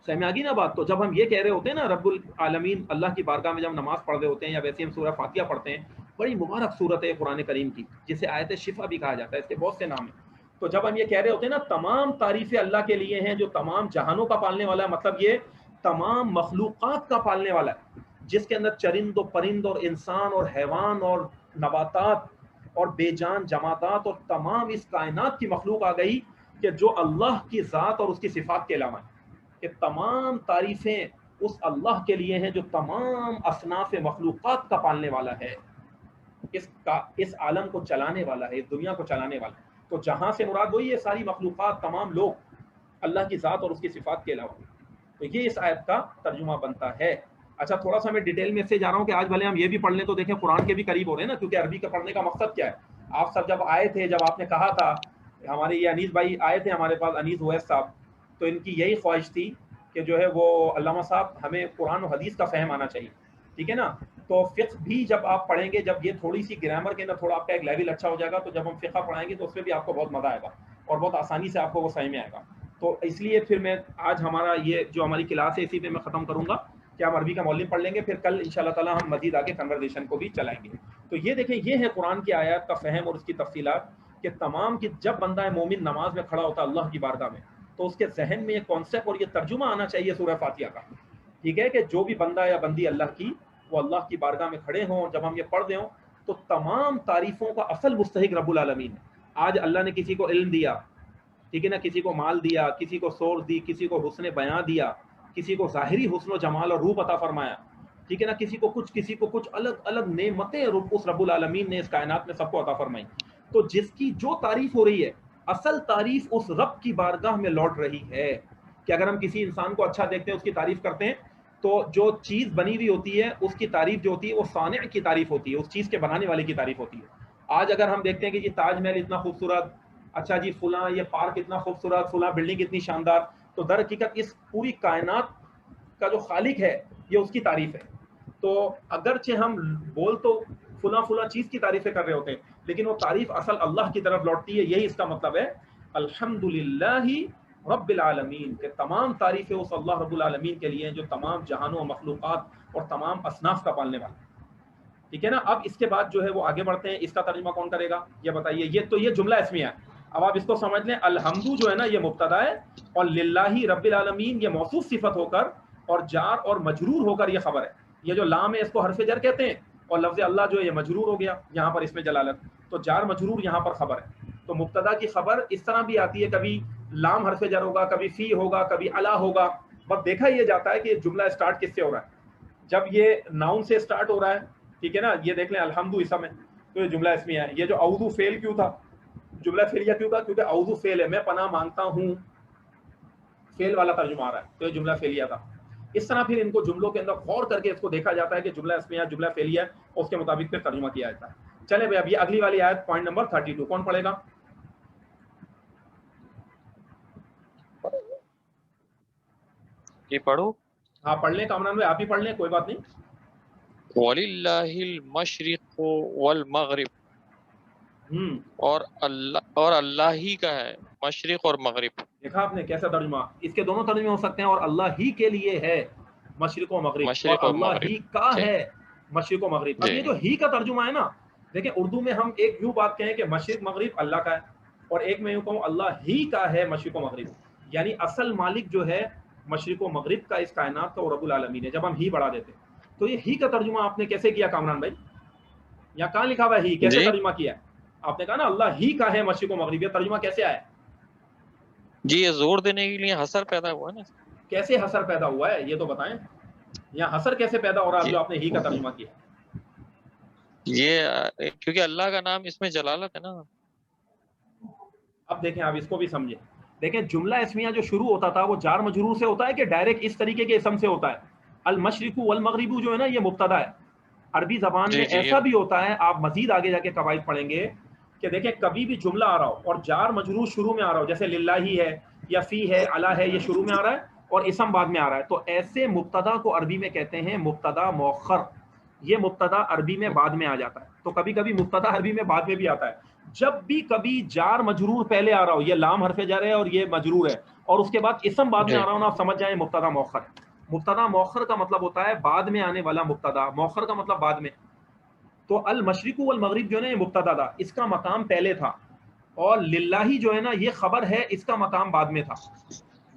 سمجھ میں آ گئی نا بات. تو جب ہم یہ کہہ رہے ہوتے ہیں نا رب العالمین، اللہ کی بارگاہ میں جب نماز پڑھ رہے ہوتے ہیں یا ویسے ہم سورہ فاتحہ پڑھتے ہیں، بڑی مبارک صورت ہے قرآن کریم کی جسے آیت شفا بھی کہا جاتا ہے، اس کے بہت سے نام ہیں. تو جب ہم یہ کہہ رہے ہوتے ہیں نا تمام تعریفیں اللہ کے لیے ہیں جو تمام جہانوں کا پالنے والا ہے، مطلب یہ تمام مخلوقات کا پالنے والا ہے، جس کے اندر چرند و پرند اور انسان اور حیوان اور نباتات اور بے جان جمادات اور تمام اس کائنات کی مخلوق آ گئی کہ جو اللہ کی ذات اور اس کی صفات کے علاوہ ہیں. کہ تمام تعریفیں اس اللہ کے لیے ہیں جو تمام اصناف مخلوقات کا پالنے والا ہے، اس عالم کو چلانے والا ہے، اس دنیا کو چلانے والا ہے. تو جہاں سے مراد وہی ہے ساری مخلوقات، تمام لوگ اللہ کی ذات اور اس کی صفات کے علاوہ. تو یہ اس آیت کا ترجمہ بنتا ہے. اچھا تھوڑا سا میں ڈیٹیل میں سے جا رہا ہوں کہ آج بھلے ہم یہ بھی پڑھ لیں تو دیکھیں قرآن کے بھی قریب ہو رہے ہیں نا، کیونکہ عربی کا پڑھنے کا مقصد کیا ہے. آپ سب جب آئے تھے، جب آپ نے کہا تھا، ہمارے یہ انیس بھائی آئے تھے ہمارے پاس، انیس اویس صاحب، تو ان کی یہی خواہش تھی کہ جو ہے وہ علامہ صاحب ہمیں قرآن و حدیث کا فہم آنا چاہیے، ٹھیک ہے نا. تو فقہ بھی جب آپ پڑھیں گے، جب یہ تھوڑی سی گرامر کے اندر تھوڑا آپ کا ایک لیول اچھا ہو جائے گا، تو جب ہم فقہ پڑھائیں گے تو اس میں بھی آپ کو بہت مزہ آئے گا اور بہت آسانی سے آپ کو وہ سمجھ میں آئے گا. تو اس لیے پھر میں آج ہمارا یہ جو ہماری کلاس ہے اسی پہ میں ختم کروں گا کہ ہم عربی کا مولم پڑھ لیں گے، پھر کل انشاءاللہ تعالیٰ ہم مزید آگے کنورزیشن کو بھی چلائیں گے. تو یہ دیکھیں، یہ ہے قرآن کی آیات کا فہم اور اس کی تفصیلات کہ تمام کی جب بندہ مومن نماز میں کھڑا ہوتا ہے اللہ کی بارگاہ میں، تو اس کے ذہن میں یہ کانسیپٹ اور یہ ترجمہ آنا چاہیے سورہ فاتحہ کا، ٹھیک ہے، کہ جو بھی بندہ یا بندی اللہ کی، وہ اللہ کی بارگاہ میں کھڑے ہوں. جب ہم یہ پڑھ دیں تو تمام تعریفوں کا اصل مستحق رب العالمین ہے. آج اللہ نے کسی کو علم دیا، ٹھیک ہے نا، کسی کو مال دیا، کسی کو سورس دی، کسی کو حسن بیاں دیا، کسی کو ظاہری حسن و جمال اور روپ عطا فرمایا، ٹھیک ہے نا، کسی کو کچھ الگ الگ نعمتیں اس رب العالمین نے اس کائنات میں سب کو عطا فرمائی. تو جس کی جو تعریف ہو رہی ہے، اصل تعریف اس رب کی بارگاہ میں لوٹ رہی ہے. کہ اگر ہم کسی انسان کو اچھا دیکھتے ہیں، اس کی تعریف کرتے ہیں، تو جو چیز بنی ہوئی ہوتی ہے اس کی تعریف جو ہوتی ہے وہ صانع کی تعریف ہوتی ہے، اس چیز کے بنانے والے کی تعریف ہوتی ہے. آج اگر ہم دیکھتے ہیں کہ جی تاج محل اتنا خوبصورت، اچھا جی فلاں یہ پارک اتنا خوبصورت، فلاں بلڈنگ اتنی شاندار، تو در حقیقت اس پوری کائنات کا جو خالق ہے یہ اس کی تعریف ہے. تو اگرچہ ہم بول تو فلاں چیز کی تعریفیں کر رہے ہوتے ہیں، لیکن وہ تعریف اصل اللہ کی طرف لوٹتی ہے. یہی اس کا مطلب ہے الحمدللہ رب العالمین، کہ تمام تعریفیں اس اللہ رب العالمین کے لیے ہیں جو تمام جہانوں و مخلوقات اور تمام اصناف کا پالنے والا، ٹھیک ہے نا. اب اس کے بعد جو ہے وہ آگے بڑھتے ہیں. اس کا ترجمہ کون کرے گا یہ بتائیے. یہ جملہ اسمیہ ہے. اب آپ اس کو سمجھ لیں، الحمد جو ہے نا یہ مبتدا ہے، اور للہ رب العالمین یہ موصوف صفت ہو کر اور جار اور مجرور ہو کر یہ خبر ہے. یہ جو لام ہے اس کو حرف جر کہتے ہیں، اور لفظ اللہ جو ہے یہ مجرور ہو گیا یہاں پر اس میں جلالت، تو جار مجرور یہاں پر خبر ہے. تو مبتدا کی خبر اس طرح بھی آتی ہے، کبھی لام حرف جر ہوگا، کبھی فی ہوگا، کبھی الا ہوگا. بس دیکھا یہ جاتا ہے کہ یہ جملہ اسٹارٹ کس سے ہو رہا ہے. جب یہ ناؤن سے اسٹارٹ ہو رہا ہے، ٹھیک ہے نا، یہ دیکھ لیں الحمد اسم ہے تو یہ جملہ اسمیہ ہے. یہ جو اعوذ فعل کیوں تھا، جملہ فعلیہ کیوں تھا؟ کیونکہ اعوذ فعل ہے، میں پناہ مانگتا ہوں، فعل والا ترجمہ آ رہا ہے تو یہ جملہ فعلیہ تھا. اس طرح پھر ان کو جملوں کے اندر غور کر کے اس کو دیکھا جاتا ہے کہ جملہ اسمیہ جملہ فعلیہ اور اس کے مطابق پھر ترجمہ کیا جاتا ہے. چلے بھائی اب یہ اگلی والی آیت پوائنٹ نمبر 32 کون پڑھے گا؟ جی پڑھو. ہاں پڑھ لیں کامران بھائی، آپ ہی پڑھ لیں، کوئی بات نہیں. وَلِلَّهِ الْمَشْرِقُ وَالْمَغْرِبُ، اور اللہ ہی کا ہے مشرق اور مغرب. دیکھا آپ نے کیسا ترجمہ، اس کے دونوں ترجمے ہو سکتے ہیں، اور اللہ ہی کے لیے ہے مشرق و مغرب، مشرق اور اور اللہ مغرب. ہی کا جی ہے مشرق و مغرب. اب جی یہ جو ہی کا ترجمہ ہے نا، دیکھیں اردو میں ہم ایک یوں بات کہیں کہ مشرق مغرب اللہ کا ہے، اور ایک میں یوں کہوں اللہ ہی کا ہے مشرق و مغرب، یعنی اصل مالک جو ہے مشرق و مغرب کا اس کائنات کا وہ رب العالمین ہے، جب ہم ہی بڑھا دیتے. تو یہ ہی کا ترجمہ آپ نے کیسے کیا کامران بھائی؟ یا کہاں لکھا ہوا ہے ہی، کیسے جی ترجمہ کیا؟ آپ نے کہا نا اللہ ہی کا ہے مشرق و مغرب، یہ ترجمہ کیسے آیا؟ جی یہ زور دینے کے لیے حسر پیدا ہوا ہے نا. کیسے حسر پیدا ہوا ہے یہ تو بتائیں، یہاں حسر کیسے پیدا ہو رہا ہے جی جو آپ نے ہی کا ترجمہ کیا؟ یہ کیونکہ اللہ کا نام اس میں جلالت ہے نا. اب دیکھیں آپ اس کو بھی سمجھیں. دیکھیں جملہ اسمیہ جو شروع ہوتا تھا وہ جار مجرور سے ہوتا ہے کہ ڈائریکٹ اس طریقے کے اسم سے ہوتا ہے. المشرق والمغرب جو ہے نا یہ مبتدا ہے. عربی زبان میں جی جی ایسا بھی ہوتا ہے، آپ مزید آگے جا کے قواعد پڑھیں گے کہ دیکھیں کبھی بھی جملہ آ رہا ہو اور جار مجرور شروع میں آ رہا ہو، جیسے للہ ہی ہے یا فی ہے علی ہے، یہ شروع میں آ رہا ہے اور اسم بعد میں آ رہا ہے، تو ایسے مبتدا کو عربی میں کہتے ہیں مبتدا مؤخر. یہ مبتدا عربی میں بعد میں آ جاتا ہے. تو کبھی کبھی مبتدا عربی میں بعد میں بھی آتا ہے. جب بھی کبھی جار مجرور پہلے آ رہا ہو، یہ لام حرف جر ہے اور یہ مجرور ہے، اور اس کے بعد اسم بعد میں جی آ رہا ہو نا، آپ سمجھ جائیں مبتدا مؤخر. مبتدا مؤخر کا مطلب ہوتا ہے بعد میں آنے والا مبتدا، مؤخر کا مطلب بعد میں. تو المشرق والمغرب جو ہے نا یہ مبتدا تھا، اس کا مقام پہلے تھا، اور للہ جو ہے نا یہ خبر ہے، اس کا مقام بعد میں تھا.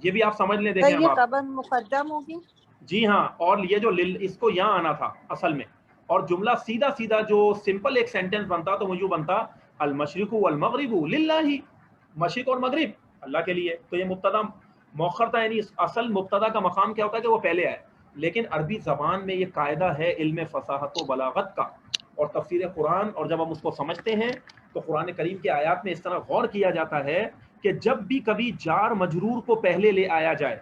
یہ بھی آپ سمجھ لیں. دیکھیں اب یہ آپ، خبر مقدم ہوگی. جی ہاں، اور یہ جو اس کو یہاں آنا تھا اصل میں، اور جملہ سیدھا سیدھا جو سمپل ایک سینٹنس بنتا تو وہ یوں بنتا المشرق والمغرب للہ، مشرق اور مغرب اللہ کے لیے. تو یہ مبتدا مؤخر تھا، یعنی اصل مبتدا کا مقام کیا ہوتا ہے کہ وہ پہلے آئے. لیکن عربی زبان میں یہ قاعدہ ہے علم فصاحت و بلاغت کا اور تفسیر قرآن، اور جب ہم اس کو سمجھتے ہیں تو قرآن کریم کے آیات میں اس طرح غور کیا جاتا ہے کہ جب بھی کبھی جار مجرور کو پہلے لے آیا جائے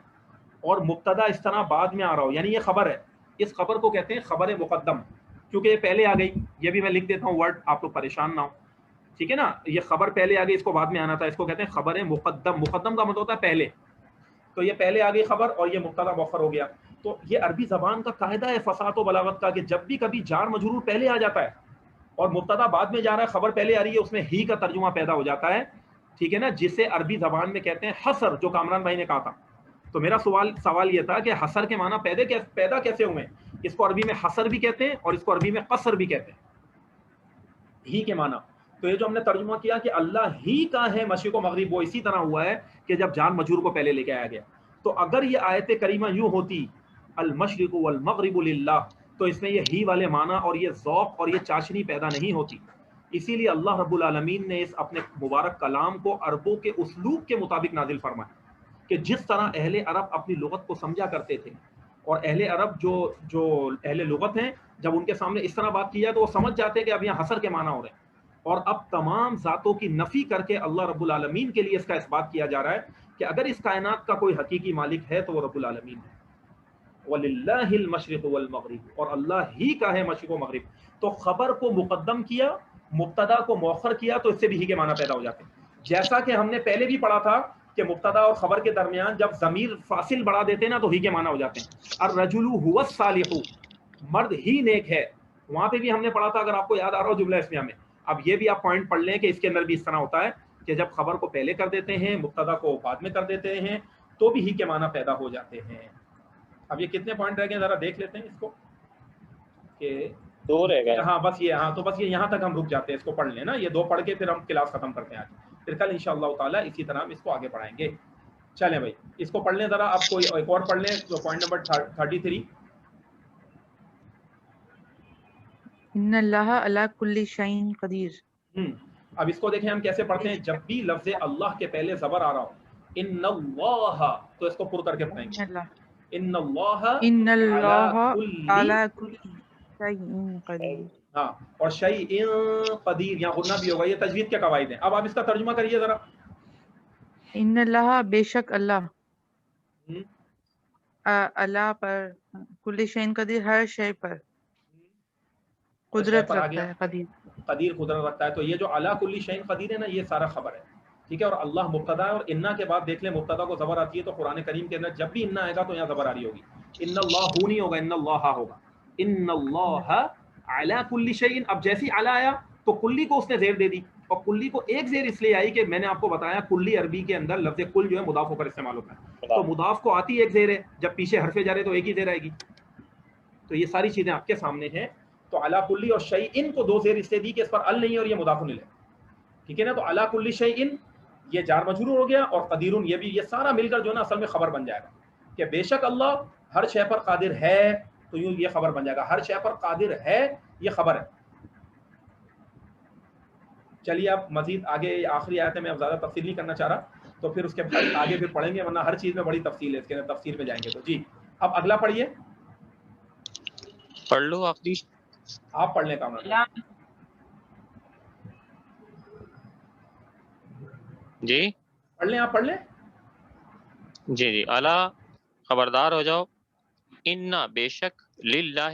اور مبتدا اس طرح بعد میں آ رہا ہو، یعنی یہ خبر ہے، اس خبر کو کہتے ہیں خبر مقدم، کیونکہ یہ پہلے آ گئی. یہ بھی میں لکھ دیتا ہوں ورڈ، آپ لوگ پریشان نہ ہو، ٹھیک ہے نا. یہ خبر پہلے آ گئی، اس کو بعد میں آنا تھا، اس کو کہتے ہیں خبر مقدم. مقدم کا مطلب ہوتا ہے پہلے. تو یہ پہلے آ گئی خبر اور یہ مبتدا مؤخر ہو گیا. تو یہ عربی زبان کا قاعدہ ہے فصاحت و بلاغت کا کہ جب بھی کبھی جار مجرور پہلے آ جاتا ہے اور مبتدا بعد میں جا رہا ہے، خبر پہلے آ رہی ہے، اس میں ہی کا ترجمہ پیدا ہو جاتا ہے، ٹھیک ہے نا، جسے عربی زبان میں کہتے ہیں حصر، جو کامران بھائی نے کہا تھا. تو میرا سوال یہ تھا کہ حصر کے معنی پیدا کیسے ہوئے؟ اس کو عربی میں حصر بھی کہتے ہیں اور اس کو عربی میں قصر بھی کہتے ہیں، ہی کے معنی. تو یہ جو ہم نے ترجمہ کیا کہ اللہ ہی کا ہے مشرق و مغرب، وہ اسی طرح ہوا ہے کہ جب جار مجرور کو پہلے لے کے آیا گیا. تو اگر یہ آیت کریمہ یوں ہوتی المشرق والمغرب للہ، تو اس میں یہ ہی والے معنی اور یہ ذوق اور یہ چاشنی پیدا نہیں ہوتی. اسی لیے اللہ رب العالمین نے اس اپنے مبارک کلام کو عربوں کے اسلوب کے مطابق نازل فرمایا کہ جس طرح اہل عرب اپنی لغت کو سمجھا کرتے تھے، اور اہل عرب جو اہل لغت ہیں، جب ان کے سامنے اس طرح بات کی جائے تو وہ سمجھ جاتے ہیں کہ اب یہاں حصر کے معنی ہو رہے ہیں. اور اب تمام ذاتوں کی نفی کر کے اللہ رب العالمین کے لیے اس کا اس بات کیا جا رہا ہے کہ اگر اس کائنات کا کوئی حقیقی مالک ہے تو وہ رب العالمین ہے. وَلِلَّهِ الْمَشْرِقُ وَالْمَغْرِبُ، اور اللہ ہی کا ہے مشرق و مغرب. تو خبر کو مقدم کیا، مبتدا کو مؤخر کیا، تو اس سے بھی ہی کے معنی پیدا ہو جاتے ہیں. جیسا کہ ہم نے پہلے بھی پڑھا تھا کہ مبتدا اور خبر کے درمیان جب ضمیر فاصل بڑھا دیتے ہیں نا تو ہی کے معنی ہو جاتے ہیں. الرجل هو الصالح، مرد ہی نیک ہے. وہاں پہ بھی ہم نے پڑھا تھا، اگر آپ کو یاد آ رہا ہو جملہ اسمیہ میں. اب یہ بھی آپ پوائنٹ پڑھ لیں کہ اس کے اندر بھی اس طرح ہوتا ہے کہ جب خبر کو پہلے کر دیتے ہیں، مبتدا کو بعد میں کر دیتے ہیں، تو بھی ہی کے معنی پیدا ہو جاتے ہیں. اب یہ کتنے پوائنٹ رہ گئے ذرا دیکھ لیتے ہیں اس کو کہ دو رہ گئے. ہاں بس یہ، ہاں تو بس یہ یہاں تک ہم رک جاتے ہیں. اس کو پڑھ لیں نا، یہ دو پڑھ کے پھر ہم کلاس ختم کرتے ہیں آج. پھر کل انشاءاللہ تعالیٰ اسی طرح ہم اس کو آگے پڑھائیں گے. چلیں بھائی اس کو پڑھ لیں ذرا. اب کوئی ایک اور پڑھ لیں تو پوائنٹ نمبر 33. ان اللہ علی کل شیء قدیر. اب اس کو دیکھیں ہم کیسے پڑھتے ہیں. جب بھی لفظ اللہ کے پہلے زبر آ رہا ہو، ان اللہ، تو اس کو پر کر کے پڑھیں گے. ان اللہ علی کل شیء قدیر. ہاں، اور شیء قدیر، یہاں غنہ بھی ہوگا. یہ تجوید کے قواعد ہیں. اب آپ اس کا ترجمہ کریے ذرا. ان اللہ، بے شک اللہ، اللہ پر، کل شیء قدیر، ہر شے پر قدرت پر آ رکھتا گیا ہے. قدیر قدیر قدرت رکھتا ہے. تو یہ جو علی کل شیء قدیر ہے نا، یہ سارا خبر ہے. ٹھیک ہے. اور اللہ مبتدا ہے, اور انا کے بعد دیکھ لیں مبتدا کو زبر آتی ہے تو قرآن کریم کے اندر جب بھی انا آئے گا تو یہاں زبر آ رہی ہوگی. ان اللہ نہیں ہوگا, ان اللہ ہوگا. ان اللہ علی کل شیء. اب جیسی علی آیا تو کلی کو اس نے زیر دے دی, اور کلی کو ایک زیر اس لیے آئی کہ میں نے آپ کو بتایا کلی عربی کے اندر لفظ کل جو ہے مضاف ہو کر استعمال ہوتا ہے, تو مضاف کو آتی ایک زیر ہے, جب پیچھے حرف جر ہے تو ایک ہی زیر آئے گی. تو یہ ساری چیزیں آپ کے سامنے ہیں. تو علی کلی اور شیء کو دو زیر اس لیے دی کہ اس پر ال نہیں ہے اور یہ مضاف الیہ, ٹھیک ہے نا. تو علی کل شیء یہ جار مجرور ہو گیا, اور قدیر یہ بھی, یہ سارا مل کر جو ہے نا اصل میں خبر بن جائے گا کہ بے شک اللہ ہر شے پر قادر ہے, تو یوں یہ خبر بن جائے گا. ہر شے پر قادر ہے یہ خبر ہے. چلیے اب مزید آگے آخری آیت ہے, میں اب زیادہ تفصیل نہیں کرنا چاہ رہا, تو پھر اس کے بعد آگے پھر پڑھیں گے, ورنہ ہر چیز میں بڑی تفصیل ہے, اس کے اندر تفصیل میں جائیں گے. تو جی اب اگلا پڑھیے. پڑھ لو آخری. آپ پڑھ لیں کامران جی پڑھ لیں, آپ پڑھ لیں. جی جی. الا خبردار ہو جاؤ, انا بے شک, للہ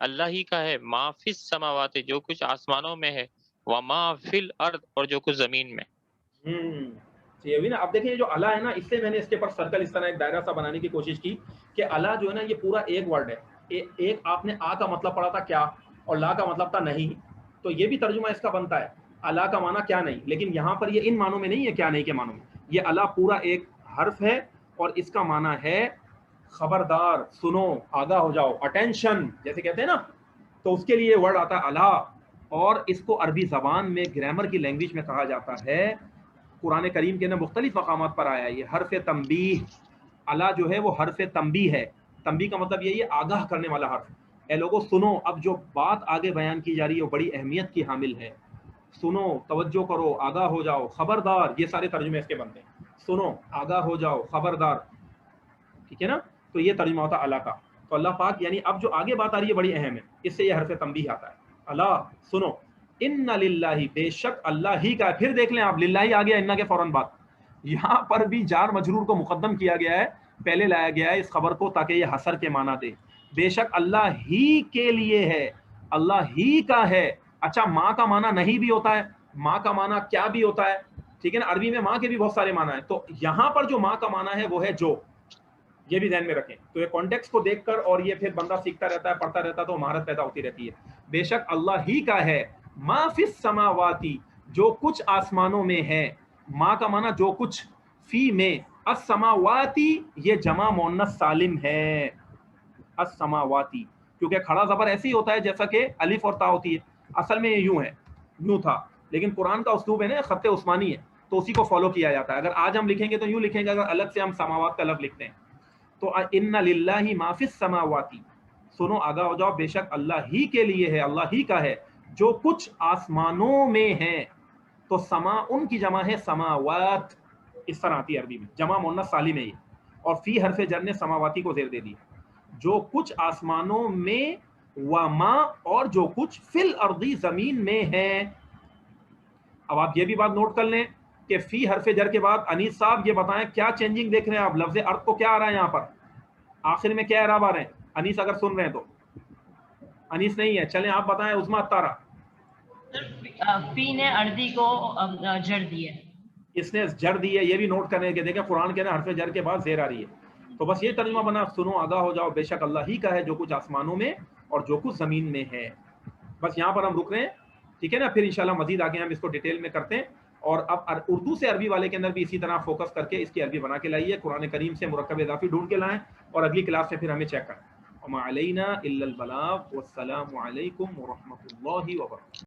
اللہ ہی کا ہے, ما فی السماوات جو کچھ آسمانوں میں ہے, وما فی الارض اور جو کچھ زمین میں. یہ بھی نا. اب دیکھیں جو الا ہے نا, اس سے میں نے اس کے پر سرکل اس طرح ایک دائرہ سا بنانے کی کوشش کی کہ الا جو ہے نا یہ پورا ایک ورڈ ہے. ایک آپ نے آ کا مطلب پڑھا تھا کیا, اور لا کا مطلب تھا نہیں, تو یہ بھی ترجمہ اس کا بنتا ہے الا کا معنی کیا نہیں, لیکن یہاں پر یہ ان معنوں میں نہیں ہے کیا نہیں کے معنوں میں. یہ الا پورا ایک حرف ہے اور اس کا معنی ہے خبردار, سنو, آگاہ ہو جاؤ, اٹینشن جیسے کہتے ہیں نا, تو اس کے لیے ورڈ آتا ہے الا, اور اس کو عربی زبان میں گرامر کی لینگویج میں کہا جاتا ہے. قرآن کریم کے اندر مختلف مقامات پر آیا ہے یہ حرف تنبیہ. الا جو ہے وہ حرف تنبیہ ہے. تنبیہ کا مطلب یہی ہے آگاہ کرنے والا حرف. اے لوگوں سنو, اب جو بات آگے بیان کی جا رہی ہے وہ بڑی اہمیت کی حامل ہے. سنو, توجہ کرو, آگاہ ہو جاؤ, خبردار, یہ سارے ترجمے اس کے بنتے ہیں. سنو, آگاہ ہو جاؤ, خبردار, ٹھیک ہے نا. تو یہ ترجمہ ہوتا ہے الا کا. تو اللہ پاک یعنی اب جو آگے بات آ رہی ہے بڑی اہم ہے, اس سے یہ حرف تنبیہ آتا ہے. الا سنو, ان للہ بے شک اللہ ہی کا ہے. پھر دیکھ لیں آپ, للہ آ گیا ان کے فوراً بعد, یہاں پر بھی جار مجرور کو مقدم کیا گیا ہے, پہلے لایا گیا ہے اس خبر کو تاکہ یہ حصر کے معنی دے. بے شک اللہ ہی کے لیے ہے, اللہ ہی کا ہے. اچھا, ماں کا معنی نہیں بھی ہوتا ہے, ماں کا معنی کیا بھی ہوتا ہے, ٹھیک ہے نا. عربی میں ماں کے بھی بہت سارے معنی ہیں, تو یہاں پر جو ماں کا معنی ہے وہ ہے جو, یہ بھی ذہن میں رکھیں. تو یہ کانٹیکس کو دیکھ کر, اور یہ پھر بندہ سیکھتا رہتا ہے, پڑھتا رہتا ہے, تو مہارت پیدا ہوتی رہتی ہے. بے شک اللہ ہی کا ہے, ما فی السماواتی جو کچھ آسمانوں میں ہے. ماں کا معنی جو کچھ, فی میں, السماواتی یہ جمع مؤنث سالم ہے. السماواتی کیونکہ کھڑا زبر ایسے ہی ہوتا ہے جیسا کہ الف اور تا ہوتی ہے. اصل میں یہ یوں ہے, یوں تھا, لیکن قرآن کا اسلوب ہے نا خط عثمانی ہے, تو اسی کو فالو کیا جاتا ہے. اگر آج ہم لکھیں گے تو یوں لکھیں گے, اگر الگ سے ہم سماوات کا لفظ لکھتے ہیں تو ان للہ ما فی السماواتی, سنو آگاہ ہو جاؤ, بے شک اللہ ہی کے لیے ہے, اللہ ہی کا ہے جو کچھ آسمانوں میں ہے. تو سما ان کی جمع ہے سماوات, اس طرح آتی ہے عربی میں, جمع مؤنث سالم ہے یہ, اور فی حرف جر نے سماواتی کو زیر دے دی. جو کچھ آسمانوں میں, وما اور جو کچھ فی الارض زمین میں ہے. اب آپ یہ بھی بات نوٹ کر لیں کہ فی حرف جر کے بعد انیس صاحب یہ بتائیں کیا چینجنگ دیکھ رہے ہیں آپ, لفظ ارض کو کیا آ رہا ہے یہاں پر, آخر میں کیا اعراب آ رہے ہیں. انیس اگر سن رہے ہیں تو, انیس نہیں ہے, چلیں آپ بتائیں. عظما اتارا, فی نے اردی کو جر دی ہے, اس نے جر دی ہے. یہ بھی نوٹ کرنے کے دیکھیں قرآن کے حرف جر کے بعد زیر آ رہی ہے. تو بس یہ ترجمہ بنا, سنو آگاہ ہو جاؤ, بے شک اللہ ہی کا ہے جو کچھ آسمانوں میں اور جو کچھ زمین میں ہے. بس یہاں پر ہم رک رہے ہیں, ٹھیک ہے نا. پھر انشاءاللہ مزید آگے ہم اس کو ڈیٹیل میں کرتے ہیں. اور اب اردو سے عربی والے کے اندر بھی اسی طرح فوکس کر کے اس کی عربی بنا کے لائیے, قرآن کریم سے مرکب اضافی ڈھونڈ کے لائیں, اور اگلی کلاس میں پھر ہمیں چیک کریں. وما علینا الا البلاغ والسلام علیکم ورحمۃ اللہ وبرکاتہ.